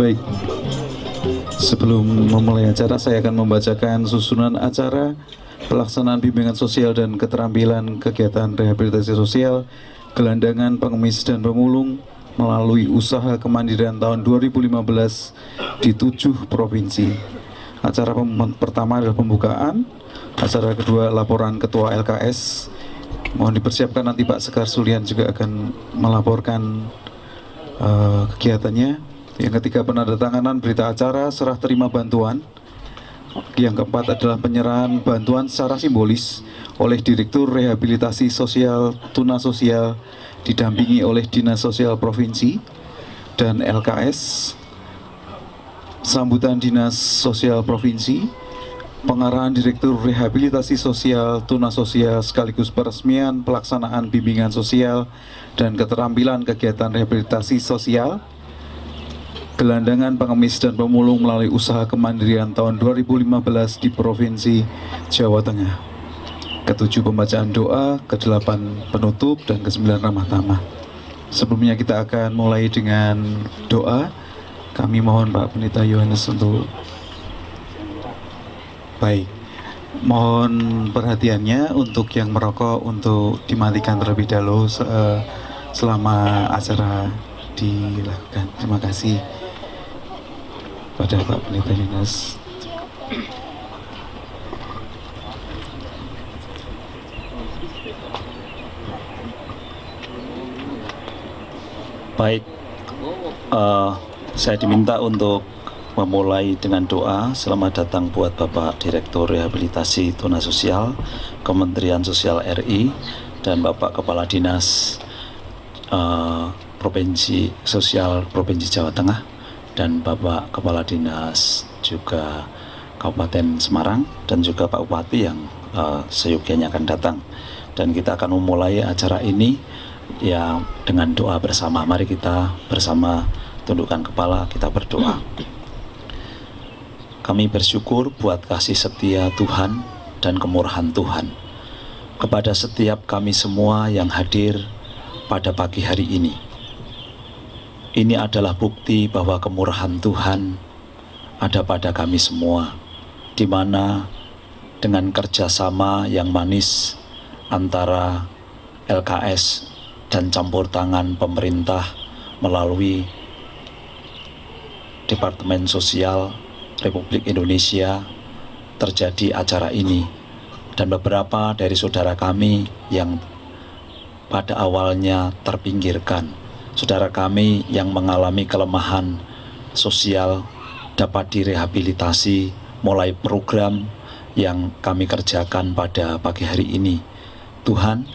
Baik, sebelum memulai acara saya akan membacakan susunan acara pelaksanaan bimbingan sosial dan keterampilan kegiatan rehabilitasi sosial gelandangan, pengemis, dan pemulung melalui usaha kemandirian tahun 2015 di 7 provinsi. Acara pertama adalah pembukaan, acara kedua laporan Ketua LKS. Mohon dipersiapkan, nanti Pak Sekar Sulian juga akan melaporkan kegiatannya. Yang ketiga, penandatanganan berita acara serah terima bantuan. Yang keempat adalah penyerahan bantuan secara simbolis oleh Direktur Rehabilitasi Sosial Tuna Sosial didampingi oleh Dinas Sosial Provinsi dan LKS. Sambutan Dinas Sosial Provinsi, pengarahan Direktur Rehabilitasi Sosial Tuna Sosial sekaligus peresmian pelaksanaan bimbingan sosial dan keterampilan kegiatan rehabilitasi sosial gelandangan, pengemis, dan pemulung melalui usaha kemandirian tahun 2015 di Provinsi Jawa Tengah. Ketujuh, pembacaan doa, kedelapan penutup, dan kesembilan ramah tamah. Sebelumnya kita akan mulai dengan doa. Kami mohon Pak Pendeta Yohanes untuk baik. Mohon perhatiannya untuk yang merokok untuk dimatikan terlebih dahulu selama acara dilakukan. Terima kasih pada Pak Pendeta Yohanes. Baik, saya diminta untuk memulai dengan doa. Selamat datang buat Bapak Direktur Rehabilitasi Tuna Sosial Kementerian Sosial RI dan Bapak Kepala Dinas Provinsi Sosial Provinsi Jawa Tengah dan Bapak Kepala Dinas juga Kabupaten Semarang dan juga Pak Bupati yang seyogianya akan datang. Dan kita akan memulai acara ini ya dengan doa bersama. Mari kita bersama tundukkan kepala, kita berdoa. Kami bersyukur buat kasih setia Tuhan dan kemurahan Tuhan kepada setiap kami semua yang hadir pada pagi hari ini. Ini adalah bukti bahwa kemurahan Tuhan ada pada kami semua, di mana dengan kerjasama yang manis antara LKS dan campur tangan pemerintah melalui Departemen Sosial Republik Indonesia terjadi acara ini. Dan beberapa dari saudara kami yang pada awalnya terpinggirkan, saudara kami yang mengalami kelemahan sosial dapat direhabilitasi mulai program yang kami kerjakan pada pagi hari ini. Tuhan,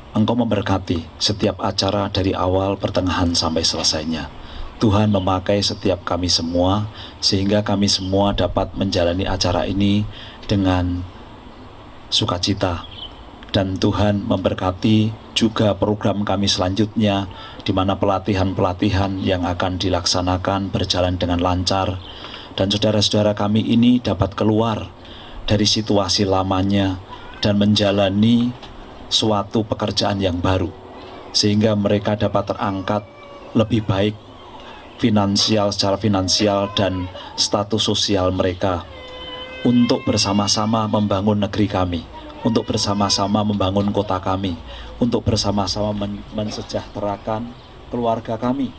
Engkau memberkati setiap acara dari awal, pertengahan, sampai selesainya. Tuhan memakai setiap kami semua, sehingga kami semua dapat menjalani acara ini dengan sukacita. Dan Tuhan memberkati juga program kami selanjutnya, di mana pelatihan-pelatihan yang akan dilaksanakan berjalan dengan lancar. Dan saudara-saudara kami ini dapat keluar dari situasi lamanya dan menjalani suatu pekerjaan yang baru, sehingga mereka dapat terangkat lebih baik secara finansial dan status sosial mereka, untuk bersama-sama membangun negeri kami, untuk bersama-sama membangun kota kami, untuk bersama-sama mensejahterakan keluarga kami.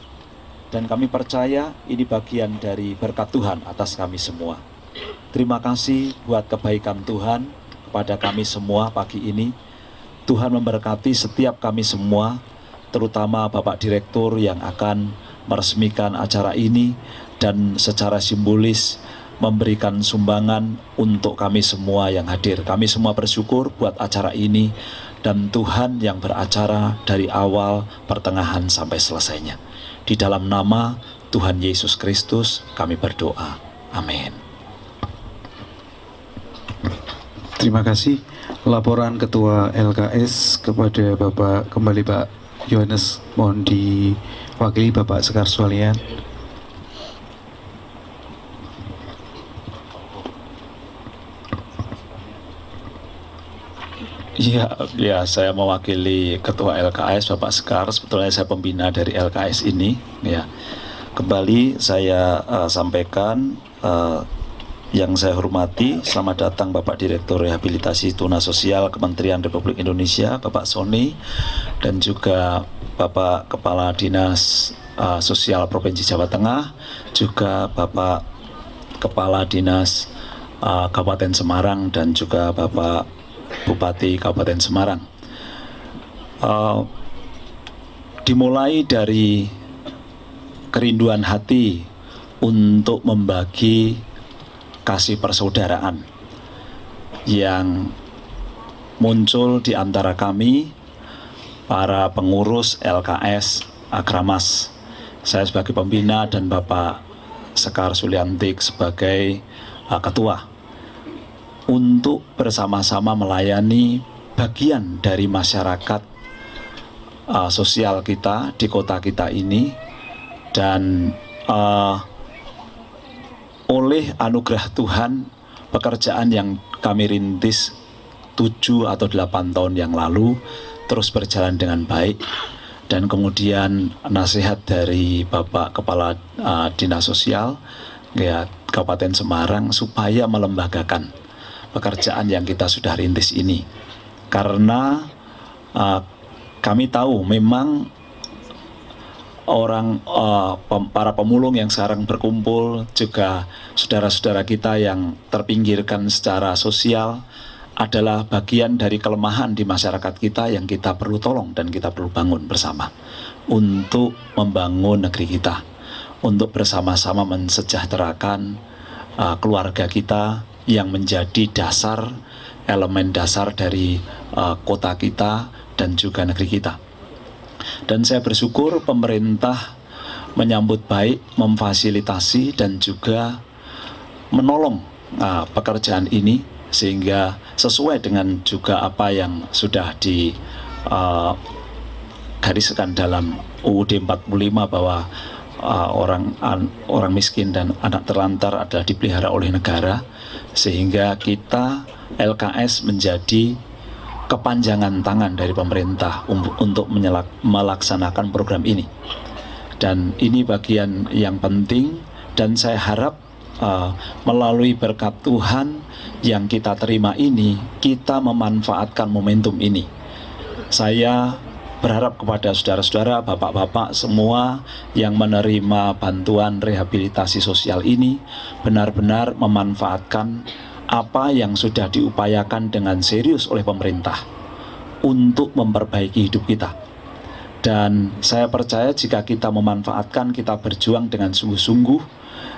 Dan kami percaya ini bagian dari berkat Tuhan atas kami semua. Terima kasih buat kebaikan Tuhan kepada kami semua pagi ini. Tuhan memberkati setiap kami semua, terutama Bapak Direktur yang akan meresmikan acara ini dan secara simbolis memberikan sumbangan untuk kami semua yang hadir. Kami semua bersyukur buat acara ini dan Tuhan yang beracara dari awal, pertengahan, sampai selesainya. Di dalam nama Tuhan Yesus Kristus kami berdoa. Amin. Terima kasih. Laporan Ketua LKS kepada Bapak kembali Pak Yohanes, mohon diwakili Bapak Sekar Sulian. Ya, saya mewakili Ketua LKS Bapak Sekar. Sebetulnya saya pembina dari LKS ini. Ya, Kembali saya sampaikan yang saya hormati, selamat datang Bapak Direktur Rehabilitasi Tuna Sosial Kementerian Republik Indonesia, Bapak Sony, dan juga Bapak Kepala Dinas Sosial Provinsi Jawa Tengah, juga Bapak Kepala Dinas Kabupaten Semarang, dan juga Bapak Bupati Kabupaten Semarang. Dimulai dari kerinduan hati untuk membagi kasih persaudaraan yang muncul di antara kami, para pengurus LKS Akramas. Saya sebagai pembina dan Bapak Sekar Suliantik sebagai ketua, untuk bersama-sama melayani bagian dari masyarakat sosial kita di kota kita ini. Dan oleh anugerah Tuhan, pekerjaan yang kami rintis 7 atau 8 tahun yang lalu terus berjalan dengan baik. Dan kemudian nasihat dari Bapak Kepala Dinas Sosial ya, Kabupaten Semarang supaya melembagakan pekerjaan yang kita sudah rintis ini. Karena kami tahu memang para pemulung yang sekarang berkumpul, juga saudara-saudara kita yang terpinggirkan secara sosial, adalah bagian dari kelemahan di masyarakat kita yang kita perlu tolong dan kita perlu bangun bersama untuk membangun negeri kita, untuk bersama-sama mensejahterakan keluarga kita yang menjadi dasar, elemen dasar dari kota kita dan juga negeri kita. Dan saya bersyukur pemerintah menyambut baik, memfasilitasi dan juga menolong pekerjaan ini, sehingga sesuai dengan juga apa yang sudah digariskan dalam UUD 45 bahwa orang miskin dan anak terlantar adalah dipelihara oleh negara, sehingga kita LKS menjadi kepanjangan tangan dari pemerintah untuk melaksanakan program ini. Dan ini bagian yang penting, dan saya harap melalui berkat Tuhan yang kita terima ini, kita memanfaatkan momentum ini. Saya berharap kepada saudara-saudara, bapak-bapak semua yang menerima bantuan rehabilitasi sosial ini benar-benar memanfaatkan apa yang sudah diupayakan dengan serius oleh pemerintah untuk memperbaiki hidup kita. Dan saya percaya jika kita memanfaatkan, kita berjuang dengan sungguh-sungguh,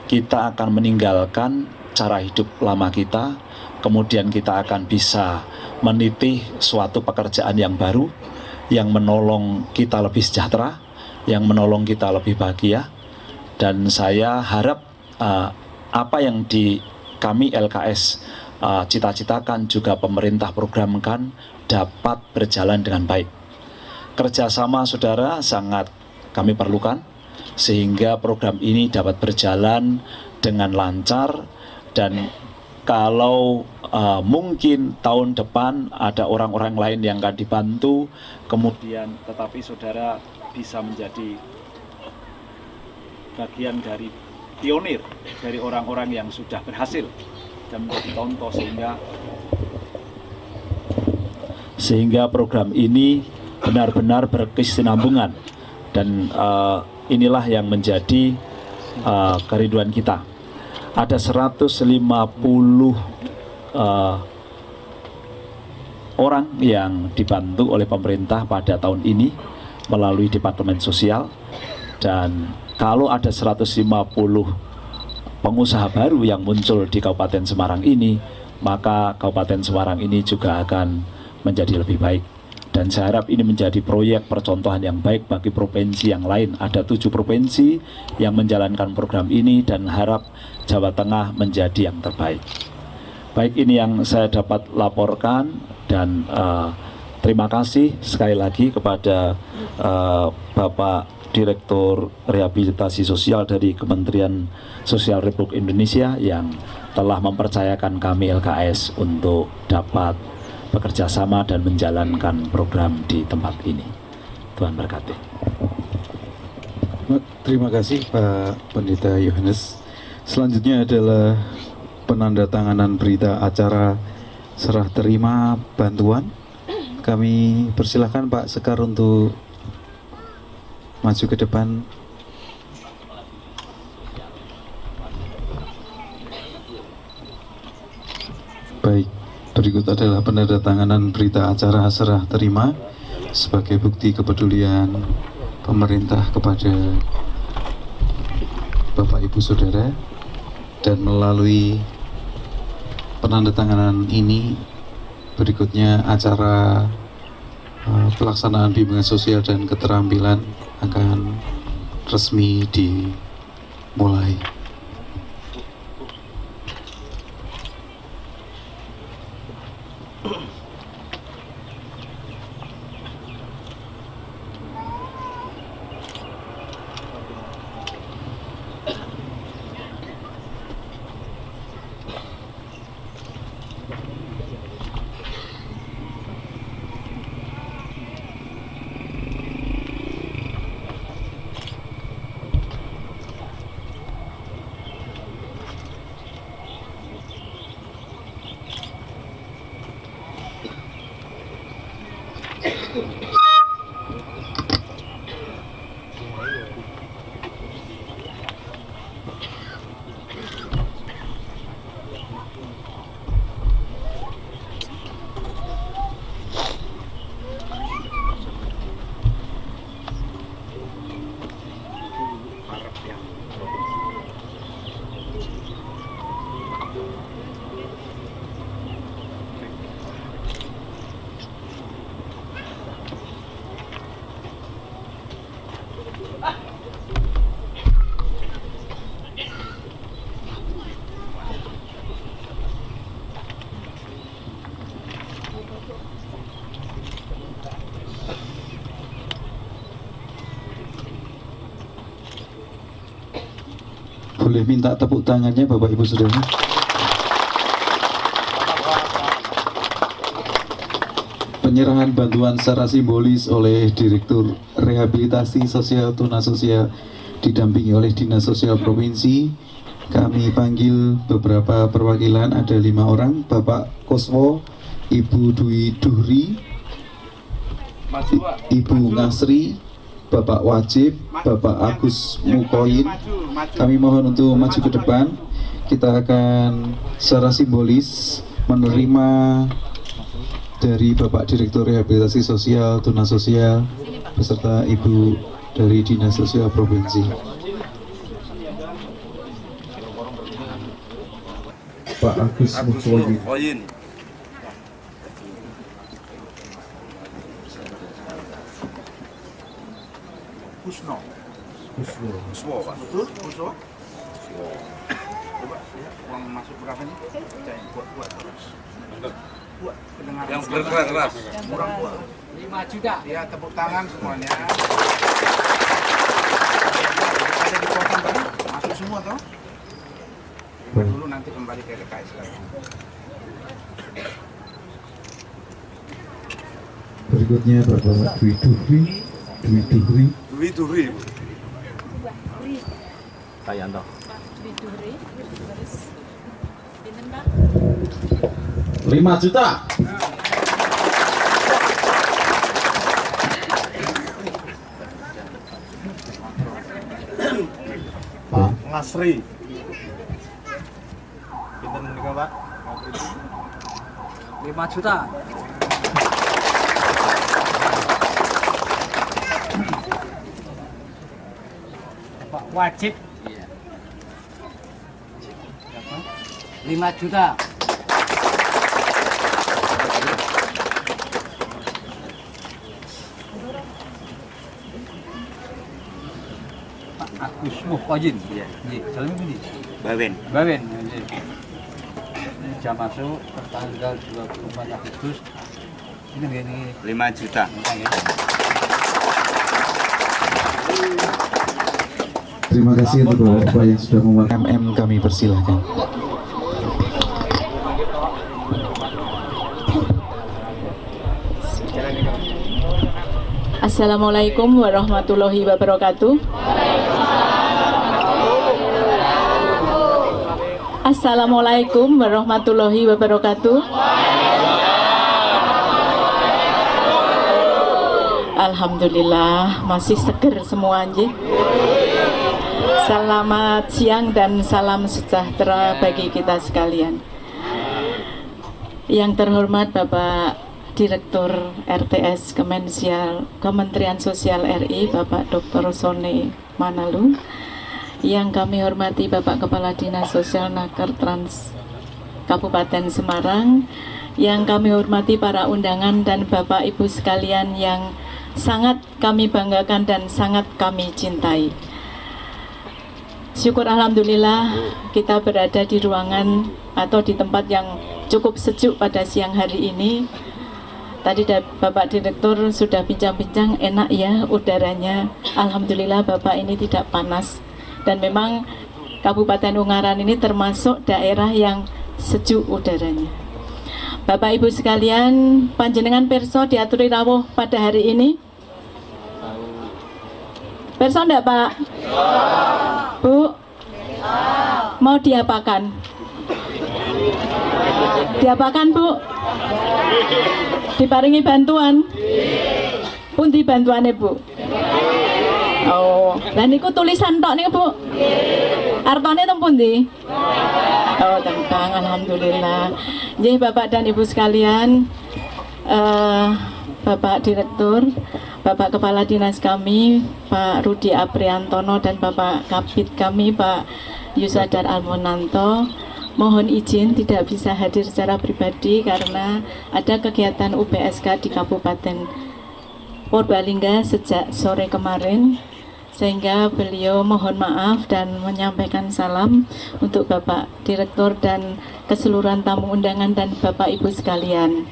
kita akan meninggalkan cara hidup lama kita, kemudian kita akan bisa meniti suatu pekerjaan yang baru, yang menolong kita lebih sejahtera, yang menolong kita lebih bahagia. Dan saya harap apa yang kami LKS cita-citakan, juga pemerintah programkan, dapat berjalan dengan baik. Kerjasama saudara sangat kami perlukan, sehingga program ini dapat berjalan dengan lancar. Dan kalau mungkin tahun depan ada orang-orang lain yang akan dibantu, kemudian tetapi saudara bisa menjadi bagian dari pionir, dari orang-orang yang sudah berhasil dan menjadi contoh, sehingga program ini benar-benar berkesinambungan. Dan inilah yang menjadi kerinduan kita. Ada 150 orang yang dibantu oleh pemerintah pada tahun ini melalui Departemen Sosial. Dan kalau ada 150 pengusaha baru yang muncul di Kabupaten Semarang ini, maka Kabupaten Semarang ini juga akan menjadi lebih baik. Dan saya harap ini menjadi proyek percontohan yang baik bagi provinsi yang lain. Ada 7 provinsi yang menjalankan program ini, dan harap Jawa Tengah menjadi yang terbaik. Baik, ini yang saya dapat laporkan, dan terima kasih sekali lagi kepada Bapak Direktur Rehabilitasi Sosial dari Kementerian Sosial Republik Indonesia yang telah mempercayakan kami LKS untuk dapat bekerja sama dan menjalankan program di tempat ini. Tuhan berkati. Terima kasih Pak Pendeta Yohanes. Selanjutnya adalah penandatanganan berita acara serah terima bantuan. Kami persilahkan Pak Sekar untuk maju ke depan. Baik, berikut adalah penandatanganan berita acara serah terima sebagai bukti kepedulian pemerintah kepada Bapak Ibu Saudara, dan melalui penandatanganan ini berikutnya acara pelaksanaan bimbingan sosial dan keterampilan akan resmi dimulai. Boleh minta tepuk tangannya Bapak Ibu Saudara. Penyerahan bantuan secara simbolis oleh Direktur Rehabilitasi Sosial Tuna Sosial didampingi oleh Dinas Sosial Provinsi. Kami panggil beberapa perwakilan, ada 5 orang, Bapak Koswo, Ibu Dwi Duhri, Ibu Ngasri, Bapak Wajib, Bapak Agus Mukoin. Kami mohon untuk maju ke depan. Kita akan secara simbolis menerima dari Bapak Direktur Rehabilitasi Sosial Tuna Sosial beserta Ibu dari Dinas Sosial Provinsi. Pak Agus Mukoin. Kusno, Pak. Betul, Kusno. Coba, ya, uang masuk berapa nih? Buat. Pendengar. Yang berkeras. Kurang buat. 5 juta. Ya, tepuk tangan semuanya. Ada dipotong kan? Masuk semua toh? Terima dulu, nanti kembali ke DKS lagi. Berikutnya Bapak Dwi Duhri. Pak Yanto. Dwi Duhri. Terus pinten, Pak? 5 juta. Pak Ngasri. Pinten menika, Pak? 5 juta. Pak Wajib. Iya. 5 juta. Pak Agus Mukoin. Iya. Nggih, salami pundi? Bawen. Bawen. Nggih. Jam masuk tanggal 24 Agustus. Ini nggih 5 juta. Terima kasih untuk Bapak yang sudah mewakili. Kami persilahkan. Assalamualaikum warahmatullahi wabarakatuh. Assalamualaikum warahmatullahi wabarakatuh. Alhamdulillah masih seger semua nggih. Selamat siang dan salam sejahtera bagi kita sekalian. Yang terhormat Bapak Direktur RTS Kementerian Sosial RI, Bapak Dr. Sone Manalu. Yang kami hormati Bapak Kepala Dinas Sosial Naker Trans Kabupaten Semarang. Yang kami hormati para undangan dan Bapak Ibu sekalian yang sangat kami banggakan dan sangat kami cintai. Syukur alhamdulillah kita berada di ruangan atau di tempat yang cukup sejuk pada siang hari ini. Tadi Bapak Direktur sudah bincang-bincang, enak ya udaranya. Alhamdulillah Bapak ini tidak panas. Dan memang Kabupaten Ungaran ini termasuk daerah yang sejuk udaranya. Bapak Ibu sekalian, panjenengan perso diaturi rawuh pada hari ini? Perso enggak Pak? Bu? Mau diapakan? Diapakan Bu? Diparingi bantuan? Pundi bantuannya Bu? Oh, lah niku tulisan tok niku Bu. Artone teng pundi? Oh, tentang alhamdulillah. Nggih Bapak dan Ibu sekalian, Bapak Direktur, Bapak Kepala Dinas kami, Pak Rudi Apriantono dan Bapak Kabid kami, Pak Yusadar Almonanto, mohon izin tidak bisa hadir secara pribadi karena ada kegiatan UPSK di Kabupaten Purbalingga sejak sore kemarin, sehingga beliau mohon maaf dan menyampaikan salam untuk Bapak Direktur dan keseluruhan tamu undangan dan Bapak Ibu sekalian.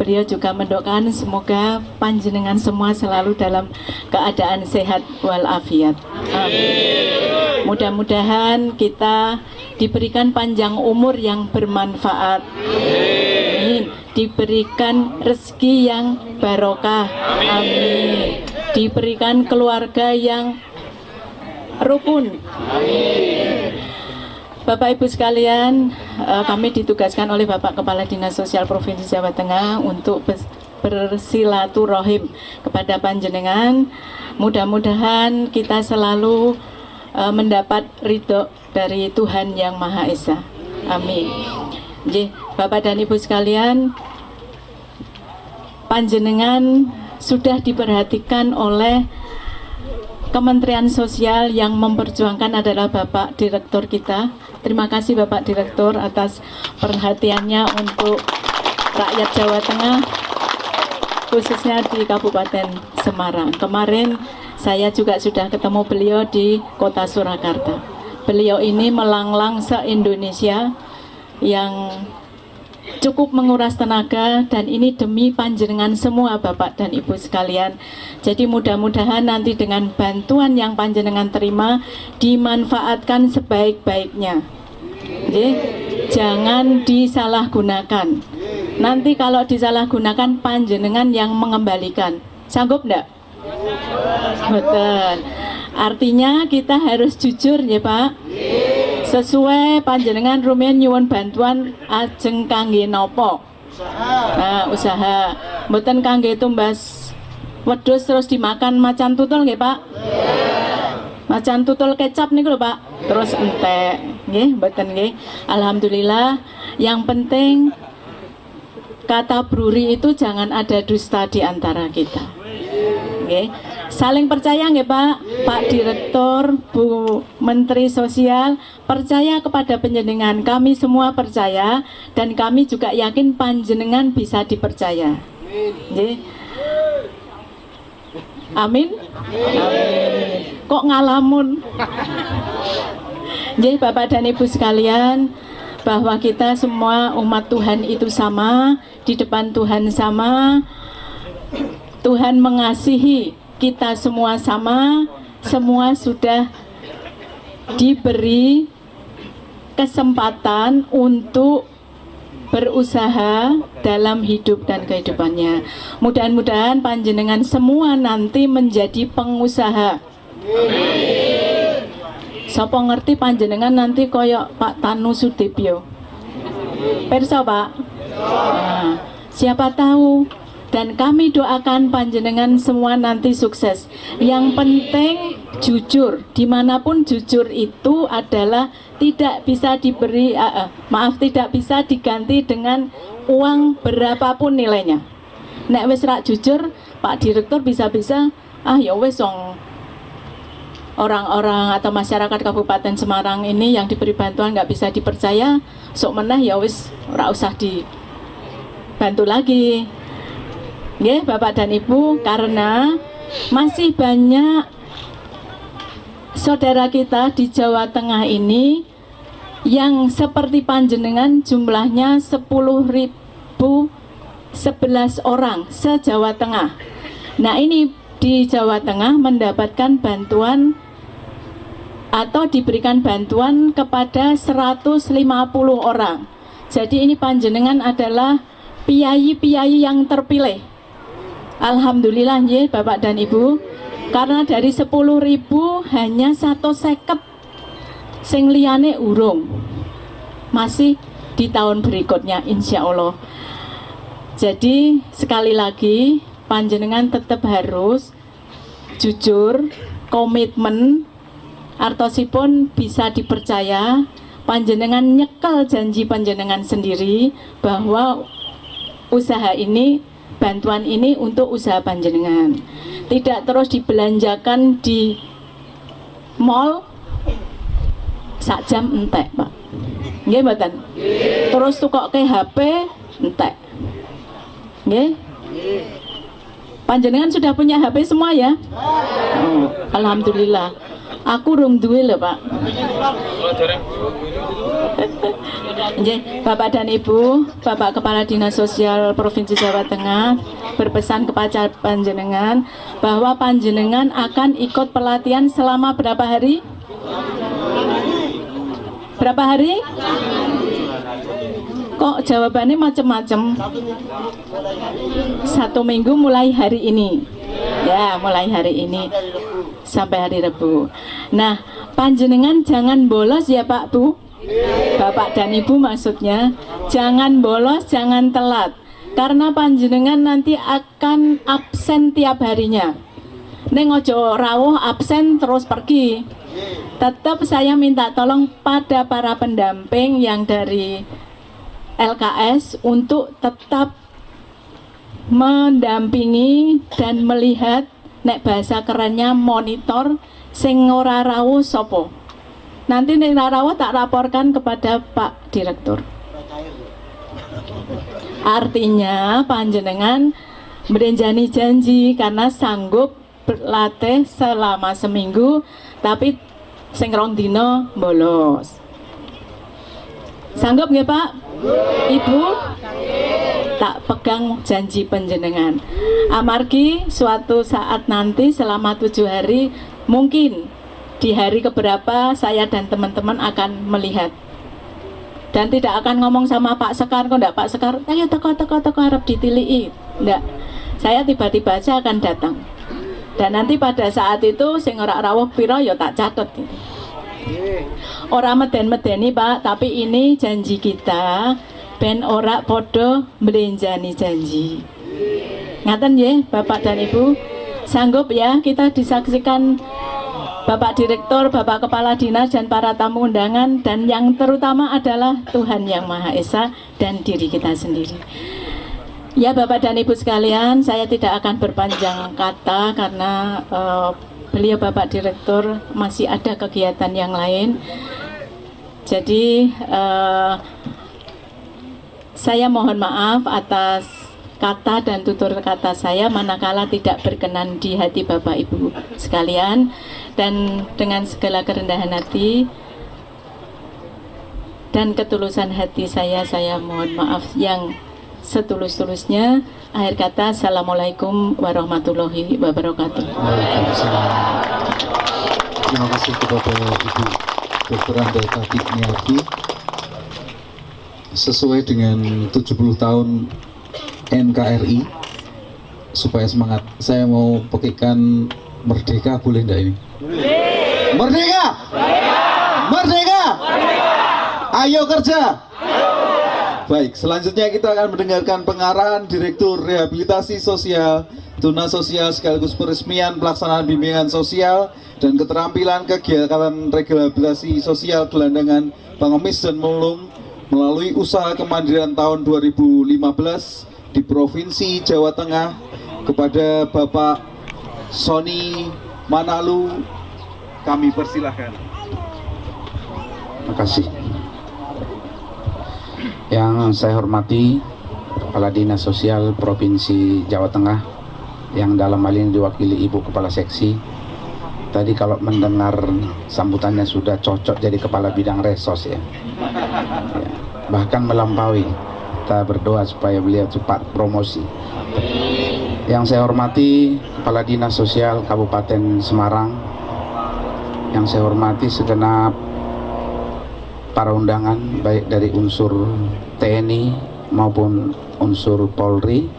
Beliau juga mendoakan semoga panjenengan semua selalu dalam keadaan sehat walafiat. Amin. Mudah-mudahan kita diberikan panjang umur yang bermanfaat. Amin. Diberikan rezeki yang barokah. Amin. Diberikan keluarga yang rukun. Amin. Bapak Ibu sekalian, kami ditugaskan oleh Bapak Kepala Dinas Sosial Provinsi Jawa Tengah untuk bersilaturahim kepada panjenengan. Mudah-mudahan kita selalu mendapat ridho dari Tuhan Yang Maha Esa. Amin. Jadi, Bapak dan Ibu sekalian, panjenengan sudah diperhatikan oleh Kementerian Sosial yang memperjuangkan adalah Bapak Direktur kita. Terima kasih Bapak Direktur atas perhatiannya untuk rakyat Jawa Tengah, khususnya di Kabupaten Semarang. Kemarin saya juga sudah ketemu beliau di Kota Surakarta. Beliau ini melanglang se-Indonesia yang cukup menguras tenaga, dan ini demi panjenengan semua Bapak dan Ibu sekalian. Jadi mudah-mudahan nanti dengan bantuan yang panjenengan terima dimanfaatkan sebaik-baiknya. Jangan disalahgunakan. Nanti kalau disalahgunakan panjenengan yang mengembalikan. Sanggup enggak? Betul. Artinya kita harus jujur ya Pak. Sesuai panjenengan rumiyin nyuwun bantuan ajeng kangge nopo? Nah, usaha. Mboten kangge tumbas wedhus terus dimakan macan tutul nggih, Pak? Macan tutul kecap niku lho, Pak. Terus entek. Nggih, mboten nggih. Alhamdulillah, yang penting kata bruri itu jangan ada dusta di antara kita. Nggih. Saling percaya nggih Pak, Pak Direktur, Bu Menteri Sosial, percaya kepada panjenengan. Kami semua percaya dan kami juga yakin panjenengan bisa dipercaya. Nggih. Amin. Amin. Kok ngalamun? Nggih Bapak dan Ibu sekalian, bahwa kita semua umat Tuhan itu sama, di depan Tuhan sama. Tuhan mengasihi kita semua sama, semua sudah diberi kesempatan untuk berusaha dalam hidup dan kehidupannya. Mudah-mudahan panjenengan semua nanti menjadi pengusaha. Sapa ngerti panjenengan nanti koyok Pak Tanu Sudibyo? Perso Pak? Nah, siapa tahu. Dan kami doakan panjenengan semua nanti sukses. Yang penting jujur. Dimanapun jujur itu adalah tidak bisa diberi, tidak bisa diganti dengan uang berapapun nilainya. Nek wis rak jujur, Pak Direktur bisa-bisa, ya wis orang-orang atau masyarakat Kabupaten Semarang ini yang diberi bantuan nggak bisa dipercaya, sok meneh ya wis ora usah dibantu lagi. Nggih, Bapak dan Ibu, karena masih banyak saudara kita di Jawa Tengah ini yang seperti panjenengan jumlahnya 10.011 orang se-Jawa Tengah. Nah, ini di Jawa Tengah mendapatkan bantuan atau diberikan bantuan kepada 150 orang. Jadi ini panjenengan adalah piyayi-piyayi yang terpilih. Alhamdulillah ya Bapak dan Ibu, karena dari 10.000 hanya 150 sing liyane urung, masih di tahun berikutnya insya Allah. Jadi sekali lagi panjenengan tetap harus jujur, komitmen, artosipun bisa dipercaya. Panjenengan nyekel janji panjenengan sendiri bahwa usaha ini, bantuan ini untuk usaha panjenengan, tidak terus dibelanjakan di mall sak jam entek Pak. Nggih mboten? Terus tukoke HP entek. Nggih? Panjenengan sudah punya HP semua ya? Oh, alhamdulillah. Aku rung duwe lho Pak. Nggih, Bapak dan Ibu, Bapak Kepala Dinas Sosial Provinsi Jawa Tengah berpesan kepada panjenengan bahwa panjenengan akan ikut pelatihan selama berapa hari? Berapa hari? Kok jawabannya macam-macam? 1 minggu mulai hari ini. Ya, mulai hari ini sampai hari Rabu. Nah, panjenengan jangan bolos ya Pak Bu. Bapak dan Ibu maksudnya, jangan bolos, jangan telat. Karena panjenengan nanti akan absen tiap harinya. Neng ojo rawuh absen terus pergi. Tetap saya minta tolong pada para pendamping yang dari LKS untuk tetap mendampingi dan melihat, nek bahasa kerennya monitor sing ora rawuh sopo. Nanti nek ora rawuh tak laporkan kepada Pak Direktur. Artinya panjenengan berenjani janji karena sanggup berlatih selama seminggu, tapi sing rong dino bolos. Sanggup nggih Pak? Ibu? Tak pegang janji panjenengan. Amargi suatu saat nanti selama 7 hari, mungkin di hari keberapa saya dan teman-teman akan melihat. Dan tidak akan ngomong sama Pak Sekar, kok enggak Pak Sekar, ayo teko harap ditilii. Enggak. Saya tiba-tiba aja akan datang. Dan nanti pada saat itu sing ora rawuh pira ya tak catet gitu. Ora meden-medeni Pak, tapi ini janji kita ben ora podo mlenjani janji. Ngaten nggih Bapak dan Ibu, sanggup ya kita disaksikan Bapak Direktur, Bapak Kepala Dinas dan para tamu undangan, dan yang terutama adalah Tuhan Yang Maha Esa dan diri kita sendiri. Ya Bapak dan Ibu sekalian, saya tidak akan berpanjang kata karena beliau Bapak Direktur masih ada kegiatan yang lain. Jadi saya mohon maaf atas kata dan tutur kata saya manakala tidak berkenan di hati Bapak Ibu sekalian, dan dengan segala kerendahan hati dan ketulusan hati saya mohon maaf yang setulus-tulusnya. Akhir kata, Assalamualaikum warahmatullahi wabarakatuh. Terima kasih kepada Ibu Dr. Anda Katib Niati. sesuai dengan 70 tahun NKRI, supaya semangat, saya mau pakaikan Merdeka, boleh enggak ini? Merdeka! Merdeka! Ayo kerja! Baik, selanjutnya kita akan mendengarkan pengarahan Direktur Rehabilitasi Sosial, Tuna Sosial sekaligus peresmian pelaksanaan bimbingan sosial dan keterampilan kegiatan rehabilitasi sosial gelandangan, pengemis dan pemulung melalui usaha kemandirian tahun 2015 di Provinsi Jawa Tengah, kepada Bapak Sony Manalu, kami persilahkan. Terima kasih. Yang saya hormati Kepala Dinas Sosial Provinsi Jawa Tengah, yang dalam hal ini diwakili Ibu Kepala Seksi. Tadi kalau mendengar sambutannya sudah cocok jadi Kepala Bidang Resos ya. Bahkan melampaui. Kita berdoa supaya beliau cepat promosi. Yang saya hormati Kepala Dinas Sosial Kabupaten Semarang, yang saya hormati segenap para undangan baik dari unsur TNI maupun unsur Polri.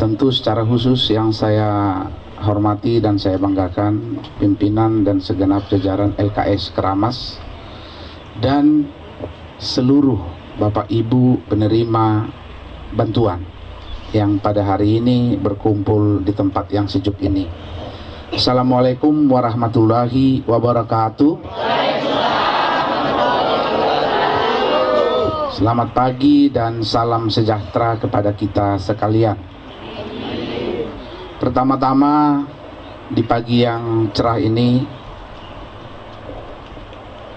Tentu secara khusus yang saya hormati dan saya banggakan pimpinan dan segenap jajaran LKS Keramas dan seluruh Bapak Ibu penerima bantuan yang pada hari ini berkumpul di tempat yang sejuk ini. Assalamualaikum warahmatullahi wabarakatuh. Selamat pagi dan salam sejahtera kepada kita sekalian. Pertama-tama di pagi yang cerah ini,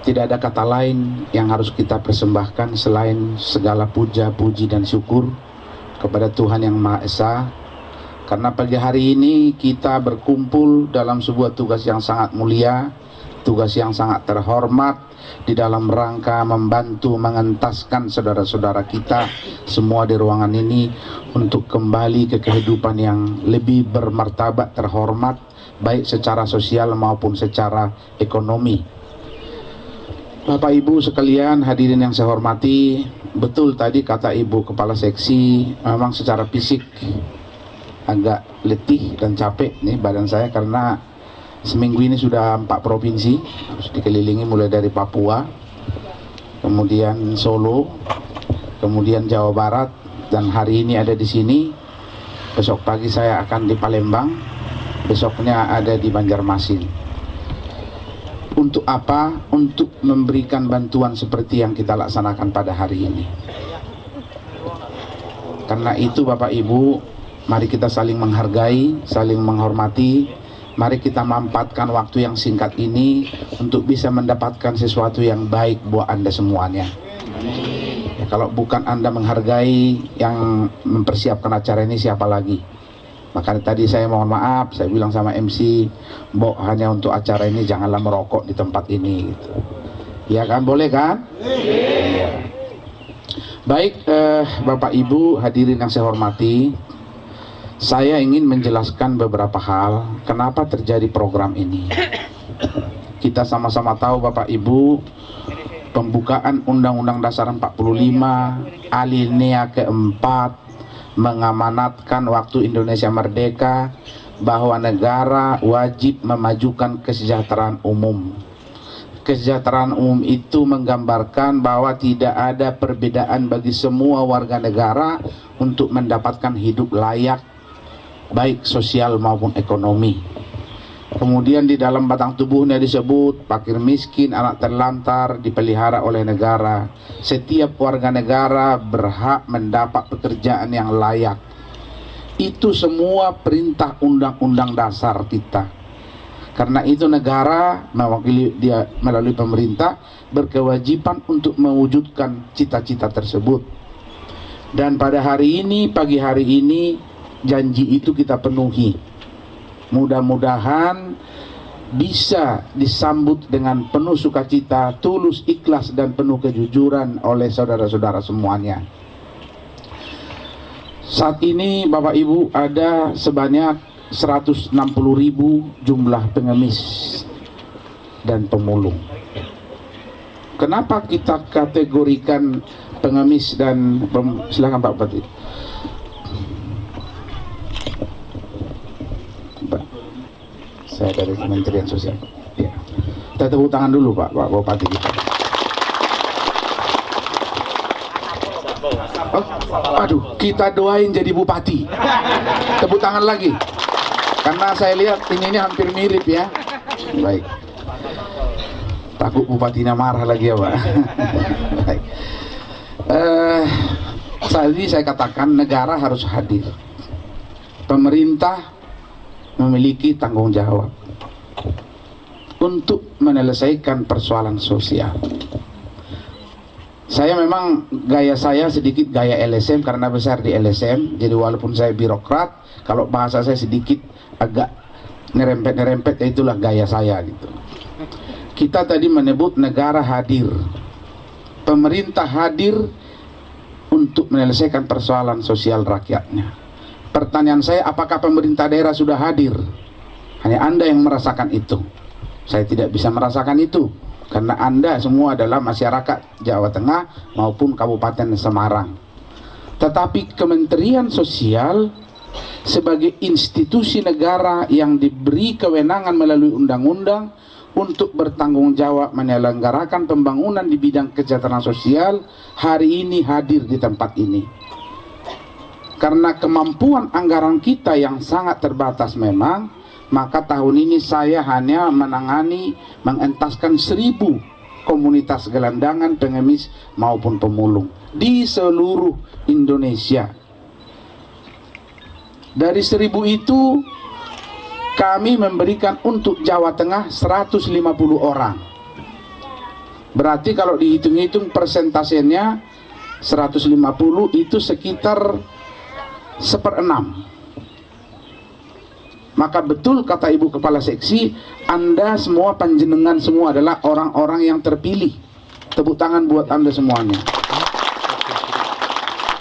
tidak ada kata lain yang harus kita persembahkan selain segala puja, puji dan syukur kepada Tuhan Yang Maha Esa. Karena pagi hari ini kita berkumpul dalam sebuah tugas yang sangat mulia, tugas yang sangat terhormat di dalam rangka membantu mengentaskan saudara-saudara kita semua di ruangan ini untuk kembali ke kehidupan yang lebih bermartabat, terhormat, baik secara sosial maupun secara ekonomi. Bapak Ibu sekalian, hadirin yang saya hormati, betul tadi kata Ibu Kepala Seksi, memang secara fisik agak letih dan capek nih badan saya, karena seminggu ini sudah 4 provinsi harus dikelilingi, mulai dari Papua, kemudian Solo, kemudian Jawa Barat, dan hari ini ada di sini. Besok pagi saya akan di Palembang, besoknya ada di Banjarmasin. Untuk apa? Untuk memberikan bantuan seperti yang kita laksanakan pada hari ini. Karena itu Bapak Ibu, mari kita saling menghargai, saling menghormati. Mari kita mampatkan waktu yang singkat ini untuk bisa mendapatkan sesuatu yang baik buat Anda semuanya. Ya, kalau bukan Anda menghargai yang mempersiapkan acara ini, siapa lagi? Makanya tadi saya mohon maaf, saya bilang sama MC, Mbok, hanya untuk acara ini janganlah merokok di tempat ini gitu. Ya kan, boleh kan? Iya. Baik, Bapak Ibu hadirin yang saya hormati, saya ingin menjelaskan beberapa hal kenapa terjadi program ini. Kita sama-sama tahu Bapak Ibu, pembukaan Undang-Undang Dasar 45 alinea keempat mengamanatkan waktu Indonesia merdeka bahwa negara wajib memajukan kesejahteraan umum. Kesejahteraan umum itu menggambarkan bahwa tidak ada perbedaan bagi semua warga negara untuk mendapatkan hidup layak, baik sosial maupun ekonomi. Kemudian di dalam batang tubuhnya disebut fakir miskin, anak terlantar dipelihara oleh negara. Setiap warga negara berhak mendapat pekerjaan yang layak. Itu semua perintah undang-undang dasar kita. Karena itu negara mewakili dia melalui pemerintah berkewajiban untuk mewujudkan cita-cita tersebut. Dan pada hari ini, pagi hari ini, janji itu kita penuhi. Mudah-mudahan bisa disambut dengan penuh sukacita, tulus, ikhlas, dan penuh kejujuran oleh saudara-saudara semuanya. Saat ini Bapak Ibu ada sebanyak 160.000 jumlah pengemis dan pemulung. Kenapa kita kategorikan pengemis dan silakan Pak Bupati. Pak, saya dari Kementerian Sosial. Ya. Kita tepuk tangan dulu Pak Bupati kita. Oh, aduh, kita doain jadi bupati. Tepuk tangan lagi. Karena saya lihat ini hampir mirip ya. Baik. Takut bupatinya marah lagi ya Pak. Baik. Tadi saya katakan negara harus hadir. Pemerintah memiliki tanggung jawab untuk menyelesaikan persoalan sosial. Saya memang gaya saya sedikit gaya LSM karena besar di LSM. Jadi walaupun saya birokrat, kalau bahasa saya sedikit agak nerempet-nerempet, itulah gaya saya gitu. Kita tadi menyebut negara hadir, pemerintah hadir untuk menyelesaikan persoalan sosial rakyatnya. Pertanyaan saya, apakah pemerintah daerah sudah hadir? Hanya Anda yang merasakan itu. Saya tidak bisa merasakan itu karena Anda semua adalah masyarakat Jawa Tengah maupun Kabupaten Semarang. Tetapi Kementerian Sosial sebagai institusi negara yang diberi kewenangan melalui undang-undang untuk bertanggung jawab menyelenggarakan pembangunan di bidang kesejahteraan sosial, hari ini hadir di tempat ini. Karena kemampuan anggaran kita yang sangat terbatas memang, maka tahun ini saya hanya mengentaskan 1.000 komunitas gelandangan, pengemis maupun pemulung di seluruh Indonesia. Dari 1.000 itu kami memberikan untuk Jawa Tengah 150 orang. Berarti kalau dihitung-hitung persentasenya 150 itu sekitar 1/6. Maka betul kata Ibu Kepala Seksi, Anda semua panjenengan semua adalah orang-orang yang terpilih. Tepuk tangan buat Anda semuanya.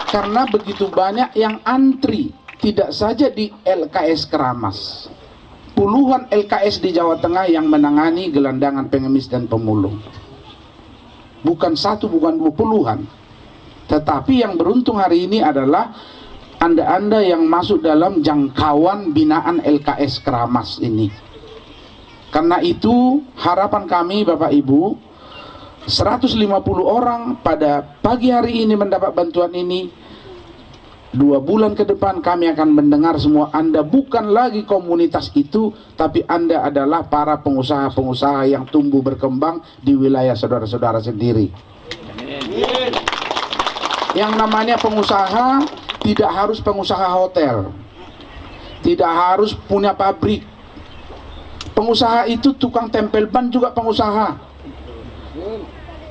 Karena begitu banyak yang antri, tidak saja di LKS Keramas. Puluhan LKS di Jawa Tengah yang menangani gelandangan, pengemis dan pemulung. Bukan satu, bukan 2, puluhan. Tetapi yang beruntung hari ini adalah Anda-anda yang masuk dalam jangkauan binaan LKS Keramas ini. Karena itu harapan kami Bapak Ibu, 150 orang pada pagi hari ini mendapat bantuan ini. 2 bulan ke depan kami akan mendengar semua Anda bukan lagi komunitas itu, tapi Anda adalah para pengusaha-pengusaha yang tumbuh berkembang di wilayah saudara-saudara sendiri. Yang namanya pengusaha tidak harus pengusaha hotel, tidak harus punya pabrik. Pengusaha itu tukang tempel ban juga pengusaha,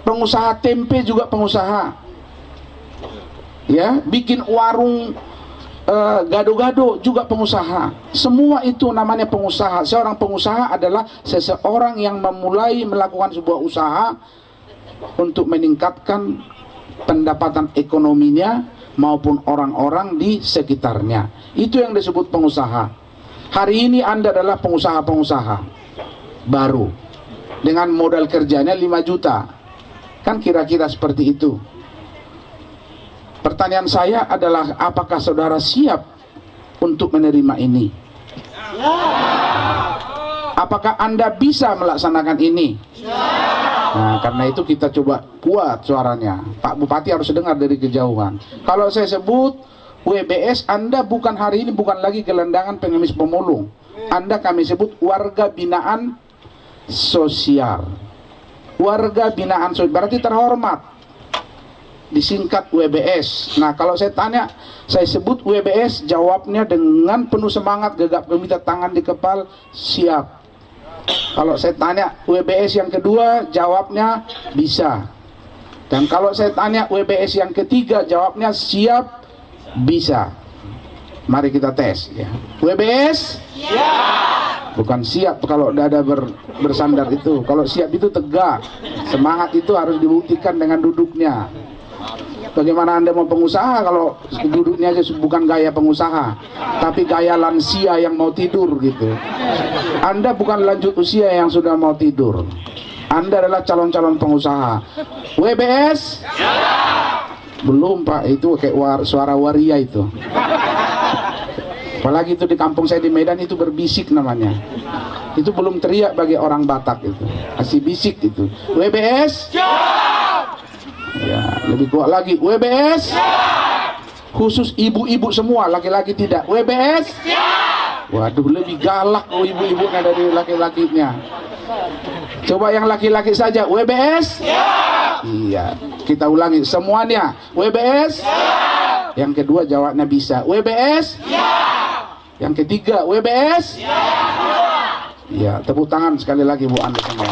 pengusaha tempe juga pengusaha, ya, bikin warung gado-gado juga pengusaha. Semua itu namanya pengusaha. Seorang pengusaha adalah seseorang yang memulai melakukan sebuah usaha untuk meningkatkan pendapatan ekonominya maupun orang-orang di sekitarnya. Itu yang disebut pengusaha. Hari ini Anda adalah pengusaha-pengusaha baru dengan modal kerjanya 5 juta. Kan kira-kira seperti itu. Pertanyaan saya adalah, apakah saudara siap untuk menerima ini? Apakah Anda bisa melaksanakan ini? Nah, karena itu kita coba kuat suaranya. Pak Bupati harus dengar dari kejauhan. Kalau saya sebut WBS, Anda bukan hari ini bukan lagi gelandangan, pengemis, pemulung. Anda kami sebut warga binaan sosial. Warga binaan sosial berarti terhormat. Disingkat WBS. Nah, kalau saya tanya, saya sebut WBS, jawabnya dengan penuh semangat, gegap gempita, tangan di kepala, siap. Kalau saya tanya WBS yang kedua, jawabnya bisa. Dan kalau saya tanya WBS yang ketiga, jawabnya siap, bisa. Mari kita tes ya. WBS? Siap. Bukan siap kalau dada bersandar itu. Kalau siap itu tegak. Semangat itu harus dibuktikan dengan duduknya. Bagaimana Anda mau pengusaha kalau duduknya aja bukan gaya pengusaha, tapi gaya lansia yang mau tidur gitu. Anda bukan lanjut usia yang sudah mau tidur. Anda adalah calon-calon pengusaha. WBS? Belum Pak, itu kayak suara waria itu. Apalagi itu di kampung saya di Medan itu berbisik namanya. Itu belum teriak bagi orang Batak itu. Masih bisik itu. WBS? Ya, lebih kuat lagi. WBS? Khusus ibu-ibu semua, laki-laki tidak. WBS? Waduh, lebih galak ibu-ibunya dari laki-lakinya. Coba yang laki-laki saja. WBS? Iya, kita ulangi semuanya. WBS? Yang kedua jawabnya bisa. WBS? Yang ketiga, WBS? Ya, tepuk tangan sekali lagi Bu Anda semua.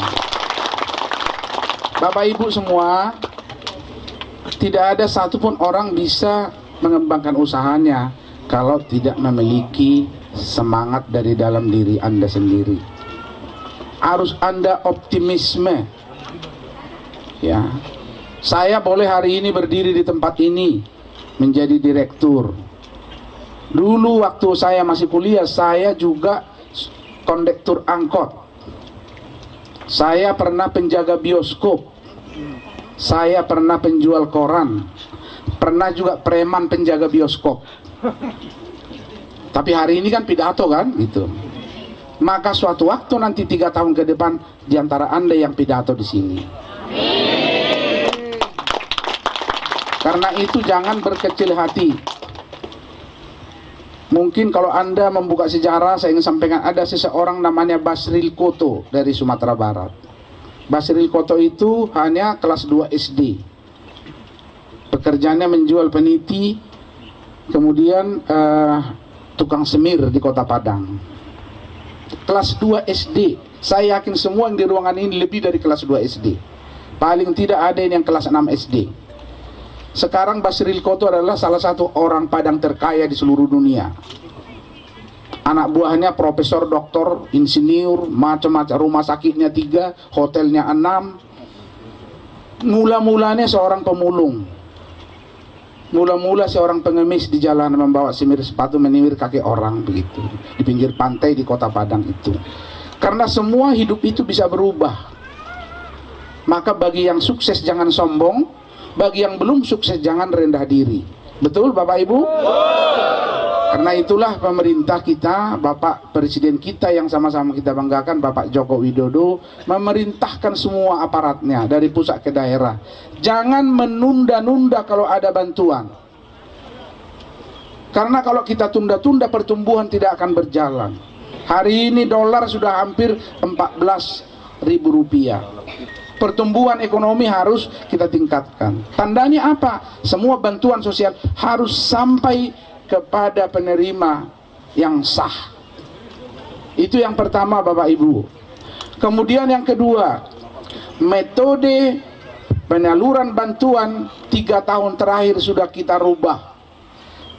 Bapak Ibu semua, tidak ada satupun orang bisa mengembangkan usahanya kalau tidak memiliki semangat dari dalam diri Anda sendiri. Harus Anda optimisme. Ya, saya boleh hari ini berdiri di tempat ini menjadi direktur. Dulu waktu saya masih kuliah, saya juga kondektur angkot. Saya pernah penjaga bioskop. Saya pernah penjual koran. Pernah juga preman penjaga bioskop. Tapi hari ini kan pidato kan, gitu. Maka suatu waktu nanti 3 tahun ke depan, di antara Anda yang pidato di sini. Karena itu jangan berkecil hati. Mungkin kalau Anda membuka sejarah, saya ingin sampaikan ada seseorang namanya Basril Koto dari Sumatera Barat. Basril Koto itu hanya kelas 2 SD. Pekerjaannya menjual peniti, kemudian tukang semir di Kota Padang. Kelas 2 SD. Saya yakin semua yang di ruangan ini lebih dari kelas 2 SD. Paling tidak ada yang kelas 6 SD. Sekarang Basril Koto adalah salah satu orang Padang terkaya di seluruh dunia. Anak buahnya profesor, doktor, insinyur, macam-macam, rumah sakitnya 3, hotelnya 6. Mula-mulanya seorang pemulung. Mula-mula seorang pengemis di jalan membawa semir sepatu menimir kaki orang begitu. Di pinggir pantai di Kota Padang itu. Karena semua hidup itu bisa berubah. Maka bagi yang sukses jangan sombong. Bagi yang belum sukses jangan rendah diri. Betul Bapak Ibu? Karena itulah pemerintah kita, Bapak Presiden kita yang sama-sama kita banggakan, Bapak Joko Widodo, memerintahkan semua aparatnya dari pusat ke daerah. Jangan menunda-nunda kalau ada bantuan. Karena kalau kita tunda-tunda pertumbuhan tidak akan berjalan. Hari ini dolar sudah hampir 14.000 rupiah. Pertumbuhan ekonomi harus kita tingkatkan. Tandanya apa? Semua bantuan sosial harus sampai kepada penerima yang sah. Itu yang pertama Bapak Ibu. Kemudian yang kedua, metode penyaluran bantuan 3 tahun terakhir sudah kita rubah.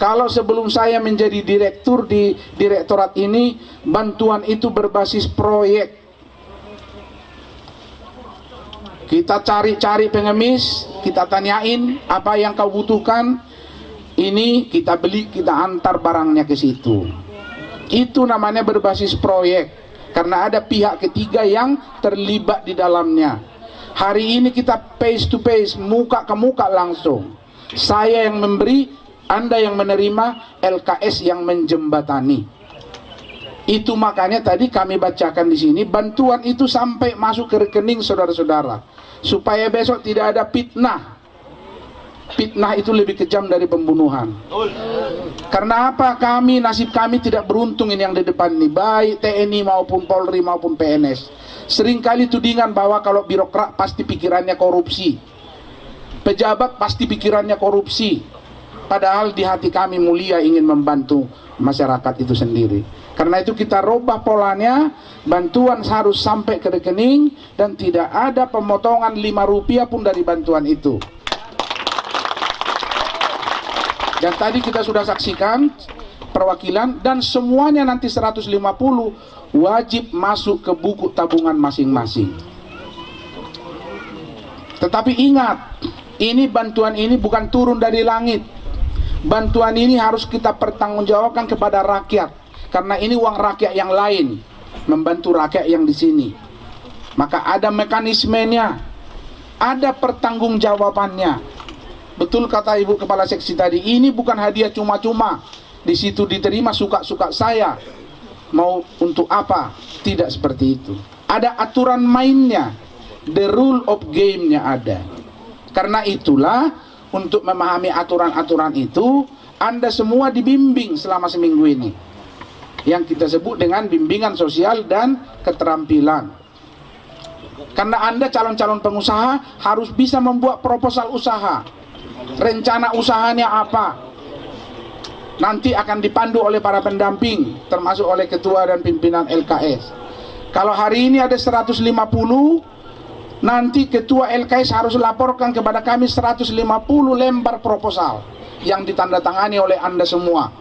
Kalau sebelum saya menjadi direktur di direktorat ini, bantuan itu berbasis proyek. Kita cari-cari pengemis, kita tanyain apa yang kau butuhkan, ini kita beli, kita antar barangnya ke situ. Itu namanya berbasis proyek, karena ada pihak ketiga yang terlibat di dalamnya. Hari ini kita face to face, muka ke muka langsung. Saya yang memberi, Anda yang menerima, LKS yang menjembatani. Itu makanya tadi kami bacakan di sini, bantuan itu sampai masuk ke rekening saudara-saudara, supaya besok tidak ada fitnah. Fitnah itu lebih kejam dari pembunuhan. Karena apa? Nasib kami tidak beruntung ini yang di depan ini, baik TNI maupun Polri maupun PNS. Seringkali tudingan bahwa kalau birokrat pasti pikirannya korupsi, pejabat pasti pikirannya korupsi. Padahal di hati kami mulia ingin membantu masyarakat itu sendiri. Karena itu kita rubah polanya, bantuan harus sampai ke rekening dan tidak ada pemotongan 5 rupiah pun dari bantuan itu. Dan tadi kita sudah saksikan perwakilan, dan semuanya nanti 150 wajib masuk ke buku tabungan masing-masing. Tetapi ingat, ini bantuan ini bukan turun dari langit. Bantuan ini harus kita pertanggungjawabkan kepada rakyat. Karena ini uang rakyat yang lain, membantu rakyat yang di sini. Maka ada mekanismenya, ada pertanggungjawabannya. Betul kata Ibu Kepala Seksi tadi, ini bukan hadiah cuma-cuma. Di situ diterima suka-suka saya. Mau untuk apa? Tidak seperti itu. Ada aturan mainnya. The rule of game-nya ada. Karena itulah, untuk memahami aturan-aturan itu, Anda semua dibimbing selama seminggu ini. Yang kita sebut dengan bimbingan sosial dan keterampilan. Karena Anda calon-calon pengusaha harus bisa membuat proposal usaha. Rencana usahanya apa? Nanti akan dipandu oleh para pendamping, termasuk oleh ketua dan pimpinan LKS. Kalau hari ini ada 150, nanti ketua LKS harus laporkan kepada kami 150 lembar proposal yang ditandatangani oleh Anda semua.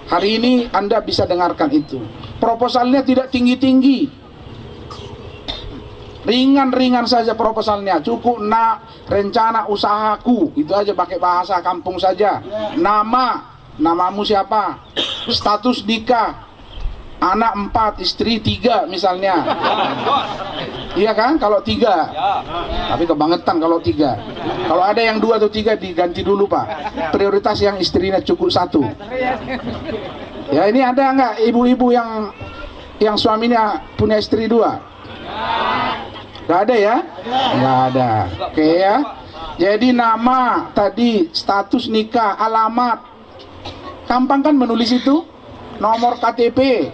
Hari ini Anda bisa dengarkan itu. Proposalnya tidak tinggi-tinggi, ringan-ringan saja proposalnya. Cukup rencana usahaku, itu aja, pakai bahasa kampung saja. Namamu siapa, status nikah, anak 4, istri 3 misalnya. Iya kan, kalau 3. Tapi kebangetan kalau 3. Kalau ada yang 2 atau 3 diganti dulu Pak. Prioritas yang istrinya cukup 1. Ya, ini ada nggak ibu-ibu yang suaminya punya istri 2? Nggak ada ya? Nggak ada. Oke ya. Jadi nama tadi, status nikah, alamat. Gampang kan menulis itu? Nomor KTP.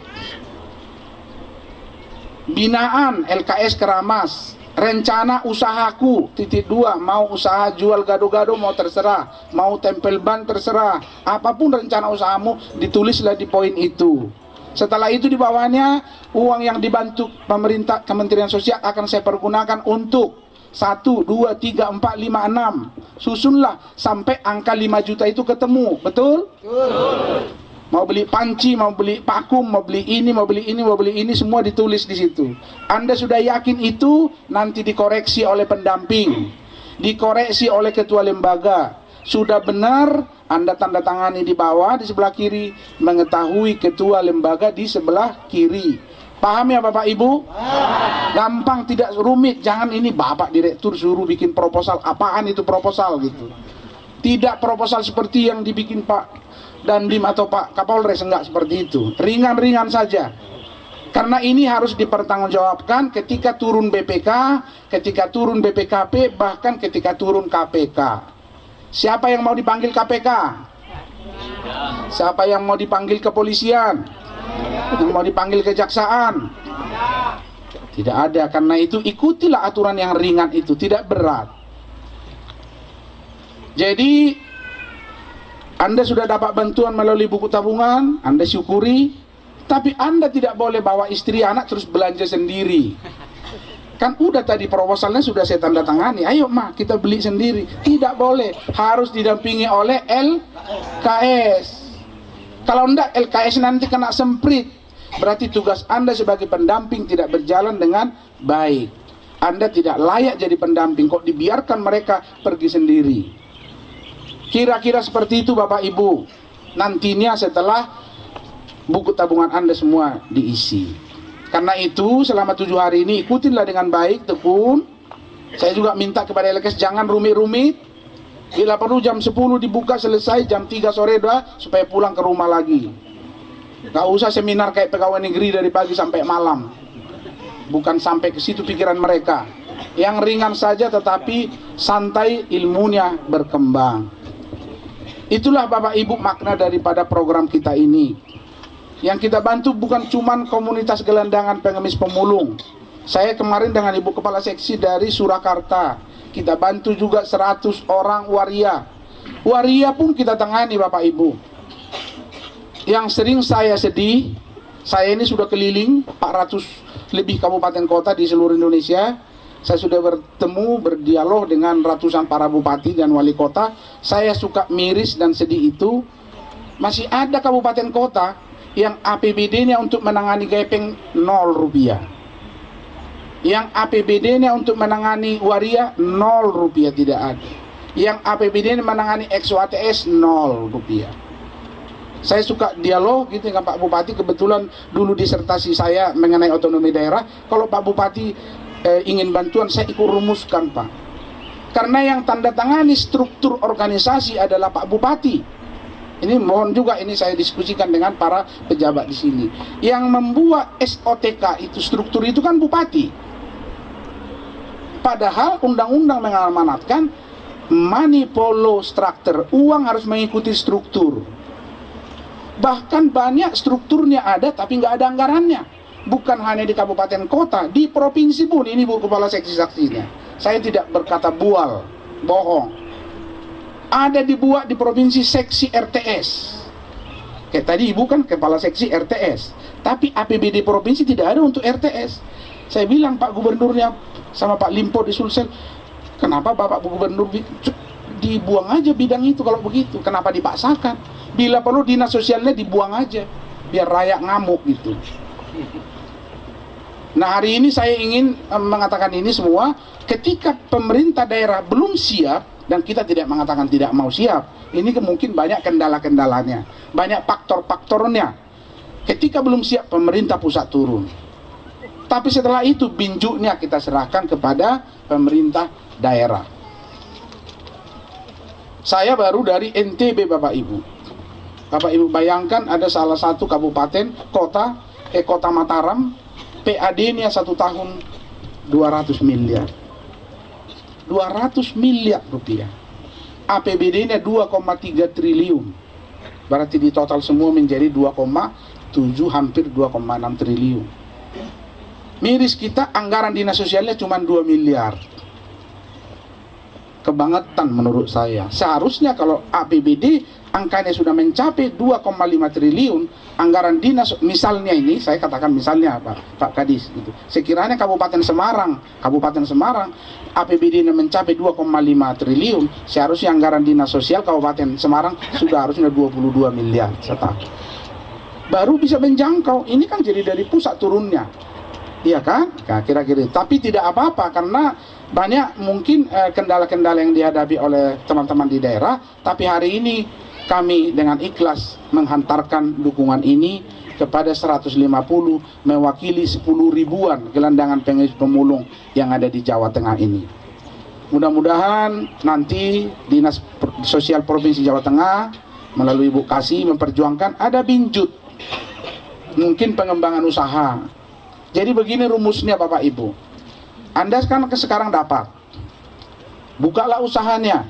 Binaan LKS Keramas. Rencana usahaku, (2), mau usaha jual gado-gado mau terserah, mau tempel ban terserah. Apapun rencana usahamu, ditulislah di poin itu. Setelah itu di bawahnya, uang yang dibantu pemerintah Kementerian Sosial akan saya pergunakan untuk 1, 2, 3, 4, 5, 6. Susunlah sampai angka 5 juta itu ketemu. Betul? Betul. Mau beli panci, mau beli vakum, mau beli ini, mau beli ini, mau beli ini, semua ditulis di situ. Anda sudah yakin itu, nanti dikoreksi oleh pendamping, dikoreksi oleh ketua lembaga. Sudah benar, Anda tanda tangani di bawah, di sebelah kiri, mengetahui ketua lembaga di sebelah kiri. Paham ya Bapak Ibu? Gampang, tidak rumit. Jangan ini Bapak Direktur suruh bikin proposal, apaan itu proposal gitu. Tidak proposal seperti yang dibikin Pak Dandim atau Pak Kapolres, enggak seperti itu. Ringan-ringan saja. Karena ini harus dipertanggungjawabkan ketika turun BPK, ketika turun BPKP, bahkan ketika turun KPK. Siapa yang mau dipanggil KPK? Siapa yang mau dipanggil kepolisian? Yang mau dipanggil kejaksaan? Tidak ada. Karena itu ikutilah aturan yang ringan itu, tidak berat. Jadi Anda sudah dapat bantuan melalui buku tabungan, Anda syukuri. Tapi Anda tidak boleh bawa istri anak terus belanja sendiri. Kan udah tadi proposalnya sudah saya tanda tangani. Ayo mah kita beli sendiri. Tidak boleh, harus didampingi oleh LKS. Kalau enggak, LKS nanti kena semprit. Berarti tugas Anda sebagai pendamping tidak berjalan dengan baik. Anda tidak layak jadi pendamping, kok dibiarkan mereka pergi sendiri. Kira-kira seperti itu Bapak Ibu. Nantinya setelah buku tabungan Anda semua diisi. Karena itu selama 7 hari ini ikutinlah dengan baik, tekun. Saya juga minta kepada LKS jangan rumit-rumit. Bila perlu jam 10 dibuka, selesai jam 3 sore dah, supaya pulang ke rumah lagi. Gak usah seminar kayak pegawai negeri dari pagi sampai malam. Bukan sampai ke situ pikiran mereka. Yang ringan saja tetapi santai, ilmunya berkembang. Itulah Bapak Ibu makna daripada program kita ini. Yang kita bantu bukan cuman komunitas gelandangan pengemis pemulung. Saya kemarin dengan Ibu Kepala Seksi dari Surakarta, kita bantu juga 100 orang waria. Waria pun kita tangani Bapak Ibu. Yang sering saya sedih, saya ini sudah keliling 400 lebih kabupaten kota di seluruh Indonesia. Saya sudah bertemu, berdialog dengan ratusan para bupati dan wali kota. Saya suka miris dan sedih itu. Masih ada kabupaten kota yang APBD-nya untuk menangani gepeng 0 rupiah. Yang APBD-nya untuk menangani waria 0 rupiah tidak ada. Yang APBD-nya menangani XWTS 0 rupiah. Saya suka dialog gitu dengan Pak Bupati. Kebetulan dulu disertasi saya mengenai otonomi daerah. Kalau Pak Bupati ingin bantuan, saya ikut rumuskan Pak. Karena yang tanda tangani struktur organisasi adalah Pak Bupati. Ini mohon juga ini saya diskusikan dengan para pejabat di sini. Yang membuat SOTK itu struktur itu kan Bupati. Padahal undang-undang mengamanatkan money follow structure, uang harus mengikuti struktur. Bahkan banyak strukturnya ada tapi nggak ada anggarannya. Bukan hanya di kabupaten kota, di provinsi pun. Ini Bu Kepala Seksi saksinya. Saya tidak berkata bual, bohong. Ada dibuat di provinsi seksi RTS. Kayak tadi Ibu kan Kepala Seksi RTS. Tapi APBD provinsi tidak ada untuk RTS. Saya bilang Pak Gubernurnya sama Pak Limpo di Sulsel, kenapa Bapak Gubernur dibuang aja bidang itu kalau begitu? Kenapa dipaksakan? Bila perlu dinas sosialnya dibuang aja, biar rakyat ngamuk gitu. Nah hari ini saya ingin mengatakan ini semua, ketika pemerintah daerah belum siap, dan kita tidak mengatakan tidak mau siap, ini mungkin banyak kendala-kendalanya, banyak faktor-faktornya. Ketika belum siap, pemerintah pusat turun. Tapi setelah itu binjuknya kita serahkan kepada pemerintah daerah. Saya baru dari NTB Bapak Ibu. Bapak Ibu bayangkan ada salah satu kabupaten, kota Mataram, PAD-nya 1 tahun 200 miliar. 200 miliar rupiah. APBD-nya 2,3 triliun. Berarti di total semua menjadi 2,7 hampir 2,6 triliun. Miris kita anggaran dinas sosialnya cuma 2 miliar. Kebangetan menurut saya. Seharusnya kalau APBD angkanya sudah mencapai 2,5 triliun, anggaran dinas misalnya ini, saya katakan misalnya Pak Kadis gitu. Sekiranya Kabupaten Semarang APBD-nya mencapai 2,5 triliun, seharusnya anggaran dinas sosial Kabupaten Semarang sudah harusnya 22 miliar setahun. Baru bisa menjangkau. Ini kan jadi dari pusat turunnya. Iya kan? Nah, kira-kira. Tapi tidak apa-apa karena banyak mungkin kendala-kendala yang dihadapi oleh teman-teman di daerah. Tapi hari ini kami dengan ikhlas menghantarkan dukungan ini kepada 150 mewakili 10 ribuan gelandangan pemulung yang ada di Jawa Tengah ini. Mudah-mudahan nanti Dinas Sosial Provinsi Jawa Tengah melalui Bu Kasih memperjuangkan ada binjut, mungkin pengembangan usaha. Jadi begini rumusnya Bapak Ibu, Anda kan sekarang dapat, bukalah usahanya.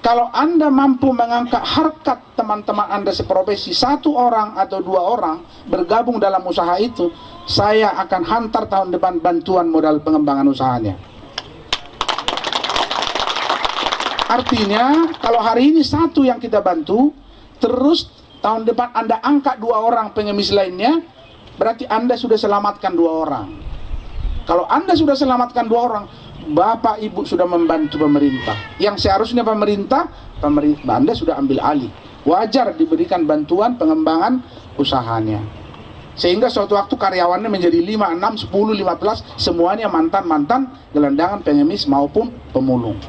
Kalau Anda mampu mengangkat harkat teman-teman Anda seprofesi, 1 orang atau 2 orang bergabung dalam usaha itu, saya akan hantar tahun depan bantuan modal pengembangan usahanya. Artinya kalau hari ini 1 yang kita bantu, terus tahun depan Anda angkat 2 orang pengemis lainnya, berarti Anda sudah selamatkan 2 orang. Kalau Anda sudah selamatkan 2 orang, Bapak Ibu sudah membantu pemerintah. Yang seharusnya pemerintah Anda sudah ambil alih. Wajar diberikan bantuan pengembangan usahanya. Sehingga suatu waktu karyawannya menjadi 5, 6, 10, 15, semuanya mantan-mantan gelandangan pengemis maupun pemulung.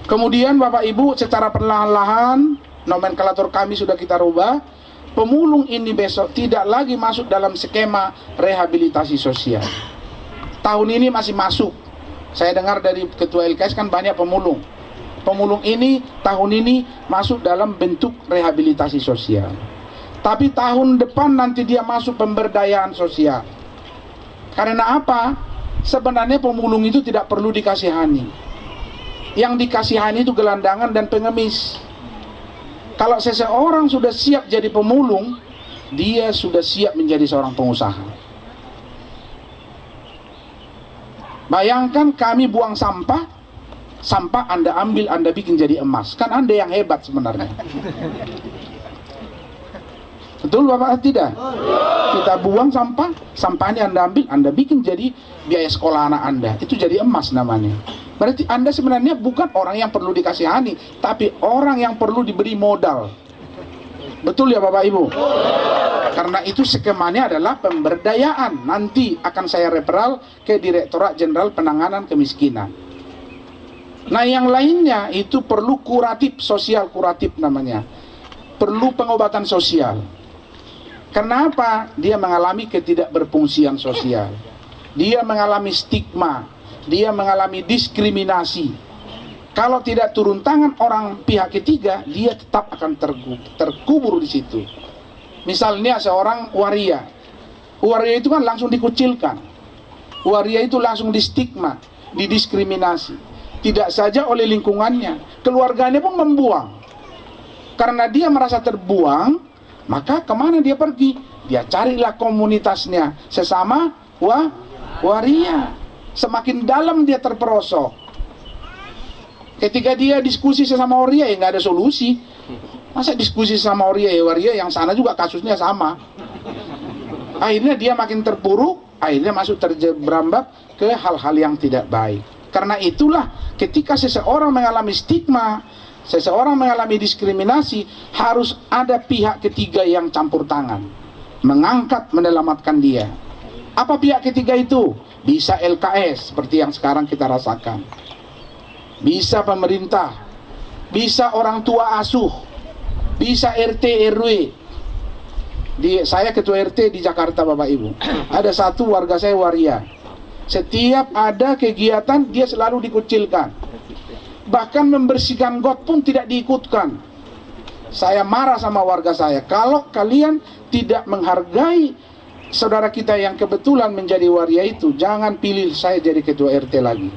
Kemudian Bapak Ibu secara perlahan-lahan nomenklatur kami sudah kita rubah. Pemulung ini besok tidak lagi masuk dalam skema rehabilitasi sosial. Tahun ini masih masuk. Saya dengar dari Ketua LKS kan banyak pemulung. Pemulung ini tahun ini masuk dalam bentuk rehabilitasi sosial. Tapi tahun depan nanti dia masuk pemberdayaan sosial. Karena apa? Sebenarnya pemulung itu tidak perlu dikasihani. Yang dikasihani itu gelandangan dan pengemis. Kalau seseorang sudah siap jadi pemulung, dia sudah siap menjadi seorang pengusaha. Bayangkan kami buang sampah Anda ambil, Anda bikin jadi emas. Kan Anda yang hebat sebenarnya. Betul Bapak? Tidak? Kita buang sampahnya Anda ambil, Anda bikin jadi biaya sekolah anak Anda. Itu jadi emas namanya. Berarti Anda sebenarnya bukan orang yang perlu dikasihani, tapi orang yang perlu diberi modal. Betul ya Bapak Ibu? Karena itu skemanya adalah pemberdayaan. Nanti akan saya referral ke Direktorat Jenderal Penanganan Kemiskinan. Nah yang lainnya itu perlu kuratif, sosial kuratif namanya. Perlu pengobatan sosial. Kenapa? Dia mengalami ketidakberfungsian sosial. Dia mengalami stigma. dia mengalami diskriminasi. Kalau tidak turun tangan orang pihak ketiga, dia tetap akan terkubur di situ. Misalnya seorang waria. Waria itu kan langsung dikucilkan. Waria itu langsung distigma, didiskriminasi. Tidak saja oleh lingkungannya, keluarganya pun membuang. Karena dia merasa terbuang, maka kemana dia pergi? Dia carilah komunitasnya sesama waria. Semakin dalam dia terperosok. Ketika dia diskusi sesama waria, ya nggak ada solusi. Masa diskusi sama waria yang sana juga kasusnya sama. Akhirnya dia makin terpuruk, akhirnya masuk terjerambab ke hal-hal yang tidak baik. Karena itulah ketika seseorang mengalami stigma, seseorang mengalami diskriminasi, harus ada pihak ketiga yang campur tangan, mengangkat, menyelamatkan dia. Apa pihak ketiga itu? Bisa LKS seperti yang sekarang kita rasakan, bisa pemerintah, bisa orang tua asuh, bisa RT RW. Saya ketua RT di Jakarta, Bapak Ibu. Ada satu warga saya waria. Setiap ada kegiatan dia selalu dikucilkan. Bahkan membersihkan got pun tidak diikutkan. Saya marah sama warga saya. Kalau kalian tidak menghargai saudara kita yang kebetulan menjadi waria itu, jangan pilih saya jadi ketua RT lagi.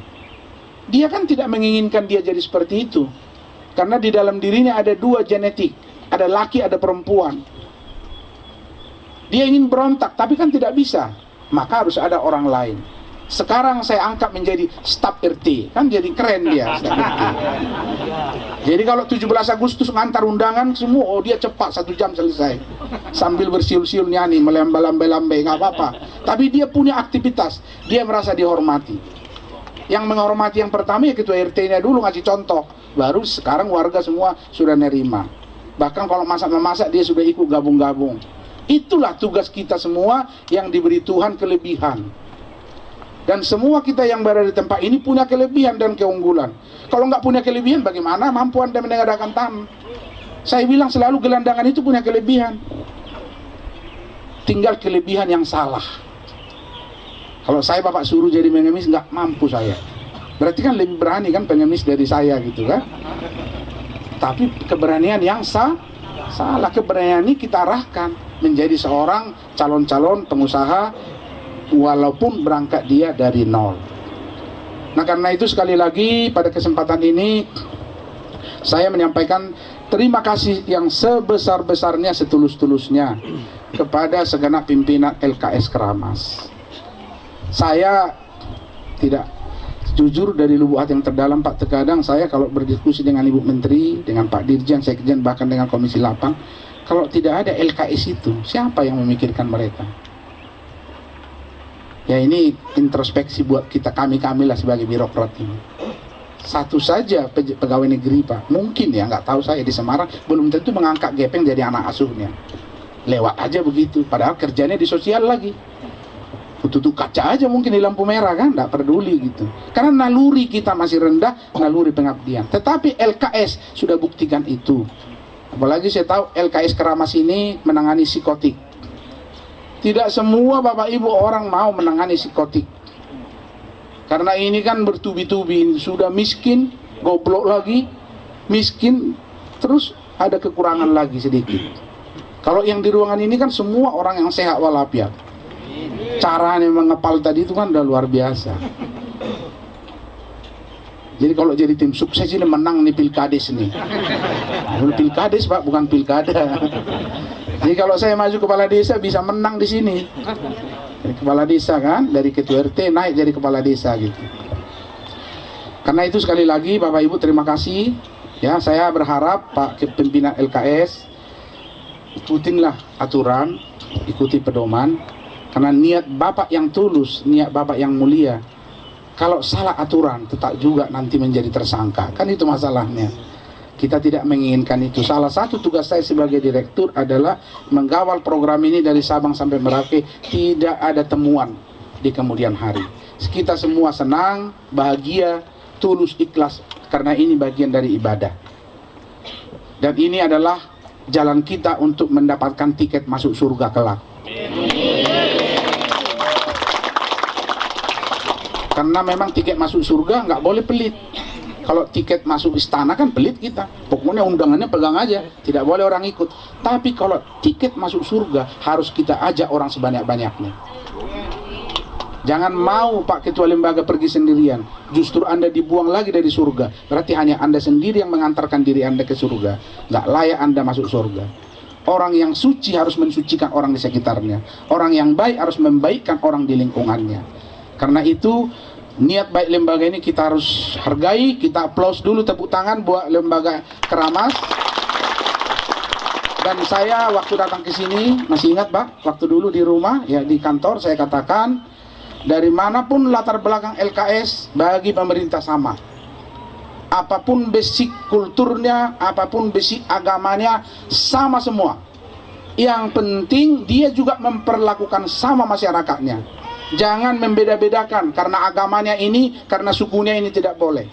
Dia kan tidak menginginkan dia jadi seperti itu. Karena di dalam dirinya ada dua genetik. Ada laki, ada perempuan. Dia ingin berontak, tapi kan tidak bisa. Maka harus ada orang lain. Sekarang saya angkat menjadi staf RT. Kan jadi keren dia, staf RT. Jadi kalau 17 Agustus ngantar undangan semua, oh dia cepat 1 jam selesai. Sambil bersiul-siul nyanyi, melambai-lambai, nggak apa-apa. Tapi dia punya aktivitas, dia merasa dihormati. Yang menghormati yang pertama ya ketua RT-nya dulu ngasih contoh. Baru sekarang warga semua sudah nerima. Bahkan kalau masak-memasak dia sudah ikut gabung-gabung. Itulah tugas kita semua yang diberi Tuhan kelebihan. Dan semua kita yang berada di tempat ini punya kelebihan dan keunggulan. Kalau nggak punya kelebihan, bagaimana mampu Anda mengadakan tamu? Saya bilang selalu gelandangan itu punya kelebihan. Tinggal kelebihan yang salah. Kalau saya Bapak suruh jadi pengemis, nggak mampu saya. Berarti kan lebih berani kan pengemis dari saya gitu kan. Tapi keberanian yang salah, keberanian ini kita arahkan menjadi seorang calon-calon pengusaha walaupun berangkat dia dari nol. Nah karena itu sekali lagi pada kesempatan ini saya menyampaikan terima kasih yang sebesar-besarnya, setulus-tulusnya kepada segenap pimpinan LKS Keramas. Saya tidak jujur dari lubuk hati yang terdalam Pak, terkadang saya kalau berdiskusi dengan Ibu Menteri, dengan Pak Dirjen, Sekjen, bahkan dengan Komisi 8, kalau tidak ada LKS itu, siapa yang memikirkan mereka? Ya ini introspeksi buat kita, kami lah sebagai birokrat ini. Satu saja pegawai negeri Pak, mungkin ya, nggak tahu saya di Semarang, belum tentu mengangkat gepeng jadi anak asuhnya. Lewat aja begitu, padahal kerjanya di sosial lagi. Tutup kaca aja mungkin di lampu merah kan, nggak peduli gitu. Karena naluri kita masih rendah, naluri pengabdian. Tetapi LKS sudah buktikan itu. Apalagi saya tahu LKS Keramas ini menangani psikotik. Tidak semua Bapak Ibu orang mau menangani psikotik. Karena ini kan bertubi-tubi, sudah miskin, goblok lagi, miskin, terus ada kekurangan lagi sedikit. Kalau yang di ruangan ini kan semua orang yang sehat walafiat. Caranya mengepal tadi itu kan udah luar biasa. Jadi kalau jadi tim sukses ini menang nih pilkades nih. Pilkades Pak, bukan pilkada. Jadi kalau saya maju kepala desa bisa menang di sini. Dari kepala desa kan, dari ketua RT naik jadi kepala desa gitu. Karena itu sekali lagi Bapak Ibu terima kasih. Ya, saya berharap Pak pimpinan LKS ikutinlah aturan, ikuti pedoman. Karena niat Bapak yang tulus, niat Bapak yang mulia. Kalau salah aturan, tetap juga nanti menjadi tersangka. Kan itu masalahnya. Kita tidak menginginkan itu. Salah satu tugas saya sebagai direktur adalah mengawal program ini dari Sabang sampai Merauke. Tidak ada temuan di kemudian hari. Kita semua senang, bahagia, tulus, ikhlas. Karena ini bagian dari ibadah. Dan ini adalah jalan kita untuk mendapatkan tiket masuk surga kelak. Karena memang tiket masuk surga nggak boleh pelit. Kalau tiket masuk istana kan pelit kita, pokoknya undangannya pegang aja, tidak boleh orang ikut. Tapi kalau tiket masuk surga harus kita ajak orang sebanyak-banyaknya. Jangan mau Pak Ketua Lembaga pergi sendirian, justru Anda dibuang lagi dari surga. Berarti hanya Anda sendiri yang mengantarkan diri Anda ke surga. Nggak layak Anda masuk surga. Orang yang suci harus mensucikan orang di sekitarnya. Orang yang baik harus membaikkan orang di lingkungannya. Karena itu niat baik lembaga ini kita harus hargai, kita aplaus dulu, tepuk tangan buat lembaga Keramas. Dan saya waktu datang ke sini masih ingat Pak, waktu dulu di rumah ya di kantor saya katakan dari manapun latar belakang LKS bagi pemerintah sama. Apapun basic kulturnya, apapun basic agamanya sama semua. Yang penting dia juga memperlakukan sama masyarakatnya. Jangan membeda-bedakan karena agamanya ini, karena sukunya ini tidak boleh.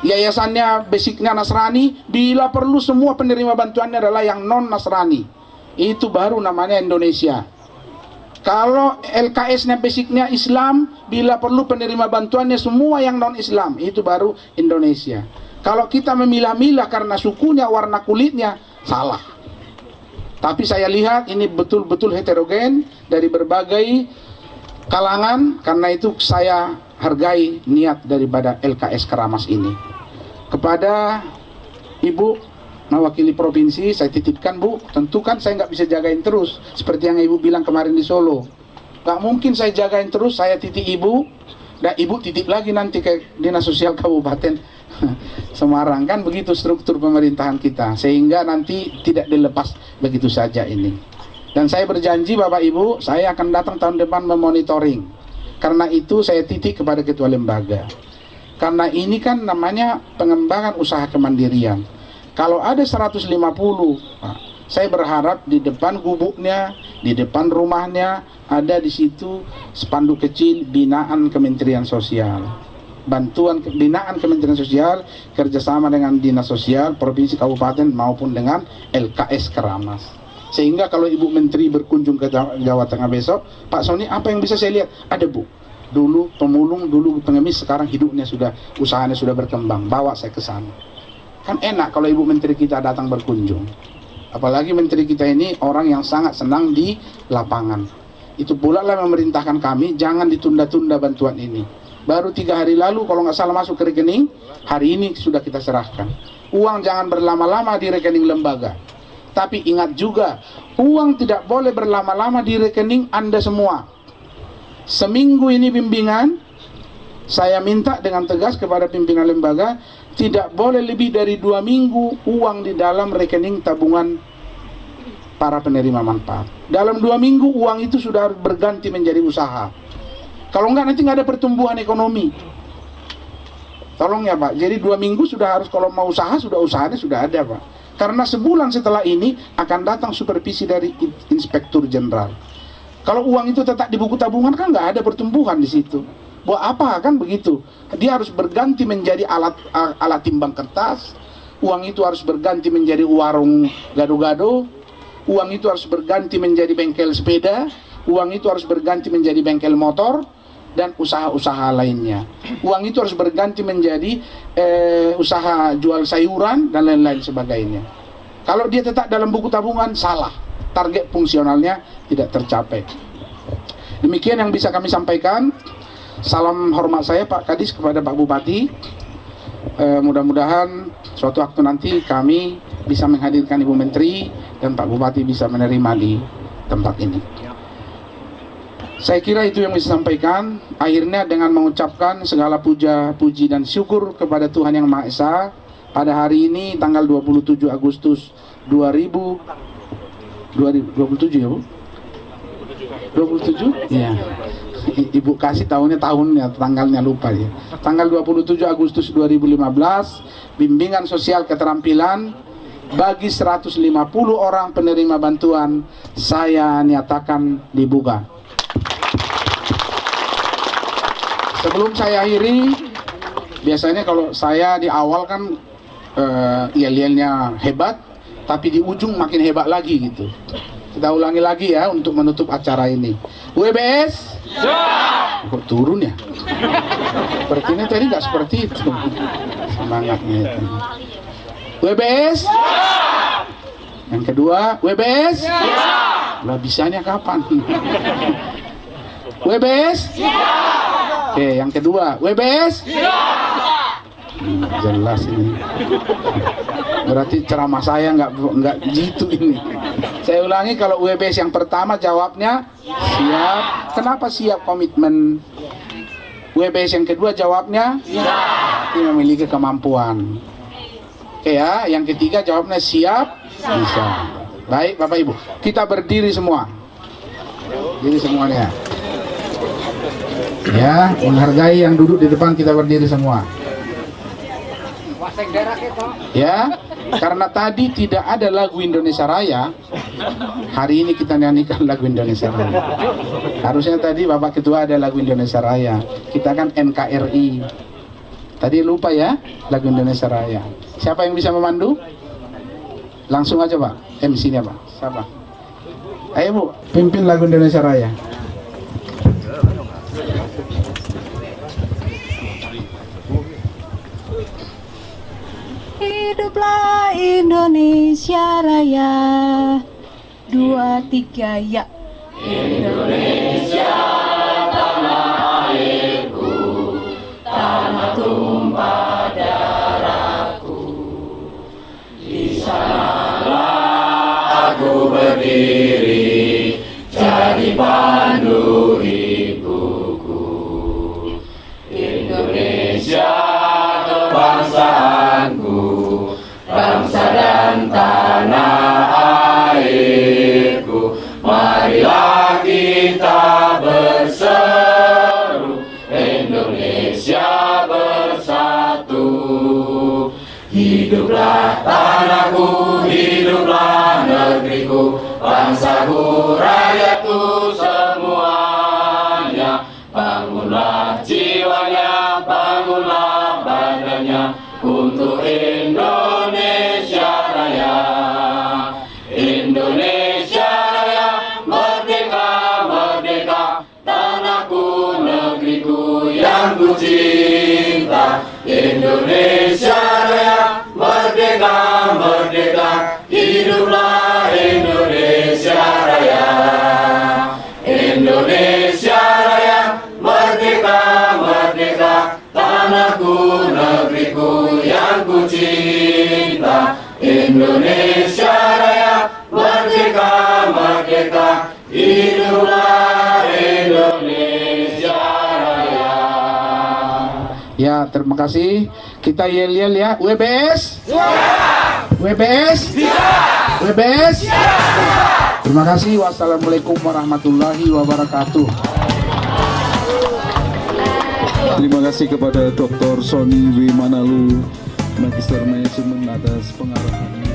Yayasannya basicnya Nasrani, bila perlu semua penerima bantuannya adalah yang non-Nasrani. Itu baru namanya Indonesia. Kalau LKS-nya basicnya Islam, bila perlu penerima bantuannya semua yang non-Islam. Itu baru Indonesia. Kalau kita memilah-milah karena sukunya, warna kulitnya, salah. Tapi saya lihat ini betul-betul heterogen dari berbagai kalangan, karena itu saya hargai niat daripada LKS Keramas ini. Kepada Ibu mewakili provinsi, saya titipkan Bu, tentu kan saya nggak bisa jagain terus, seperti yang Ibu bilang kemarin di Solo. Nggak mungkin saya jagain terus, saya titip Ibu, dan Ibu titip lagi nanti ke Dinas Sosial Kabupaten Semarang. Kan begitu struktur pemerintahan kita, sehingga nanti tidak dilepas begitu saja ini. Dan saya berjanji Bapak Ibu, saya akan datang tahun depan memonitoring. Karena itu saya titik kepada Ketua Lembaga. Karena ini kan namanya pengembangan usaha kemandirian. Kalau ada 150, saya berharap di depan gubuknya, di depan rumahnya, ada di situ spanduk kecil binaan Kementerian Sosial. Bantuan binaan Kementerian Sosial kerjasama dengan Dinas Sosial, Provinsi, Kabupaten maupun dengan LKS Keramas. Sehingga kalau Ibu Menteri berkunjung ke Jawa Tengah besok, Pak Sony, apa yang bisa saya lihat? Ada Bu, dulu pemulung, dulu pengemis, sekarang hidupnya sudah, usahanya sudah berkembang, bawa saya ke sana. Kan enak kalau Ibu Menteri kita datang berkunjung. Apalagi Menteri kita ini orang yang sangat senang di lapangan. Itu pula lah memerintahkan kami, jangan ditunda-tunda bantuan ini. Baru 3 hari lalu kalau nggak salah masuk ke rekening, hari ini sudah kita serahkan. Uang jangan berlama-lama di rekening lembaga. Tapi ingat juga, uang tidak boleh berlama-lama di rekening Anda semua. Seminggu ini bimbingan, saya minta dengan tegas kepada pimpinan lembaga, tidak boleh lebih dari 2 minggu uang di dalam rekening tabungan para penerima manfaat. Dalam 2 minggu uang itu sudah berganti menjadi usaha. Kalau enggak nanti nggak ada pertumbuhan ekonomi. Tolong ya Pak, jadi 2 minggu sudah harus, kalau mau usaha, sudah usahanya sudah ada Pak. Karena sebulan setelah ini akan datang supervisi dari Inspektur Jenderal. Kalau uang itu tetap di buku tabungan kan nggak ada pertumbuhan di situ. Buat apa kan begitu? Dia harus berganti menjadi alat timbang kertas. Uang itu harus berganti menjadi warung gado-gado. Uang itu harus berganti menjadi bengkel sepeda. Uang itu harus berganti menjadi bengkel motor dan usaha-usaha lainnya. Uang itu harus berganti menjadi usaha jual sayuran dan lain-lain sebagainya. Kalau dia tetap dalam buku tabungan, salah. Target fungsionalnya tidak tercapai. Demikian yang bisa kami sampaikan. Salam hormat saya Pak Kadis kepada Pak Bupati. Mudah-mudahan suatu waktu nanti kami bisa menghadirkan Ibu Menteri dan Pak Bupati bisa menerima di tempat ini. Saya kira itu yang bisa sampaikan. Akhirnya dengan mengucapkan segala puja, puji dan syukur kepada Tuhan Yang Maha Esa, pada hari ini tanggal 27 Agustus 2027 ya Bu? 27? Iya. Ibu kasih tahunnya, tanggalnya lupa ya. Tanggal 27 Agustus 2015, bimbingan sosial keterampilan bagi 150 orang penerima bantuan saya nyatakan dibuka. Sebelum saya akhiri, biasanya kalau saya di awal kan yel-yelnya hebat, tapi di ujung makin hebat lagi gitu. Kita ulangi lagi ya untuk menutup acara ini. WBS? Kok turun ya? Sepertinya tadi nggak seperti itu. Semangatnya itu. WBS? Yang kedua, WBS? Lah bisanya kapan? WBS? Oke, yang kedua, WBS? Jelas ini. Berarti ceramah saya nggak gitu ini. Saya ulangi, kalau WBS yang pertama jawabnya siap. Kenapa siap? Komitmen. WBS yang kedua jawabnya siap. Ini memiliki kemampuan. Oke ya, yang ketiga jawabnya siap, bisa. Baik Bapak Ibu, kita berdiri semua. Berdiri semuanya. Ya, menghargai yang duduk di depan, kita berdiri semua. Ya, karena tadi tidak ada lagu Indonesia Raya, hari ini kita nyanyikan lagu Indonesia Raya. Harusnya tadi Bapak Ketua ada lagu Indonesia Raya. Kita kan NKRI. Tadi lupa ya lagu Indonesia Raya. Siapa yang bisa memandu? Langsung aja Pak, MC-nya Pak. Siapa? Ayo Bu, pimpin lagu Indonesia Raya. Hiduplah Indonesia Raya. 2, 3 ya. Indonesia tanah airku, tanah tumpah darahku. Di sanalah aku berdiri, jadi pandu ibuku. Indonesia kebangsaanku, bangsa dan tanah airku. Marilah kita berseru, Indonesia bersatu. Hiduplah tanahku, hiduplah negeriku, bangsaku, rakyatku semuanya. Bangunlah jiwanya, bangunlah badannya, untuk Indonesia Raya. Indonesia Raya, merdeka, merdeka, tanahku, negeriku yang ku cinta. Indonesia Raya, merdeka, merdeka, hiduplah Indonesia Raya. Indonesia Raya, merdeka, merdeka, tanahku, negeriku yang ku cinta. Indonesia Raya, merdeka, merdeka, hiduplah Indonesia Raya. Ya, terima kasih. Kita yel-yel ya. WBS? Siap! WBS? Siap! WBS? Siap! Terima kasih. Wassalamualaikum warahmatullahi wabarakatuh. Terima kasih kepada Dr. Sony W. Manalu, Magister Manajemen atas pengarahannya.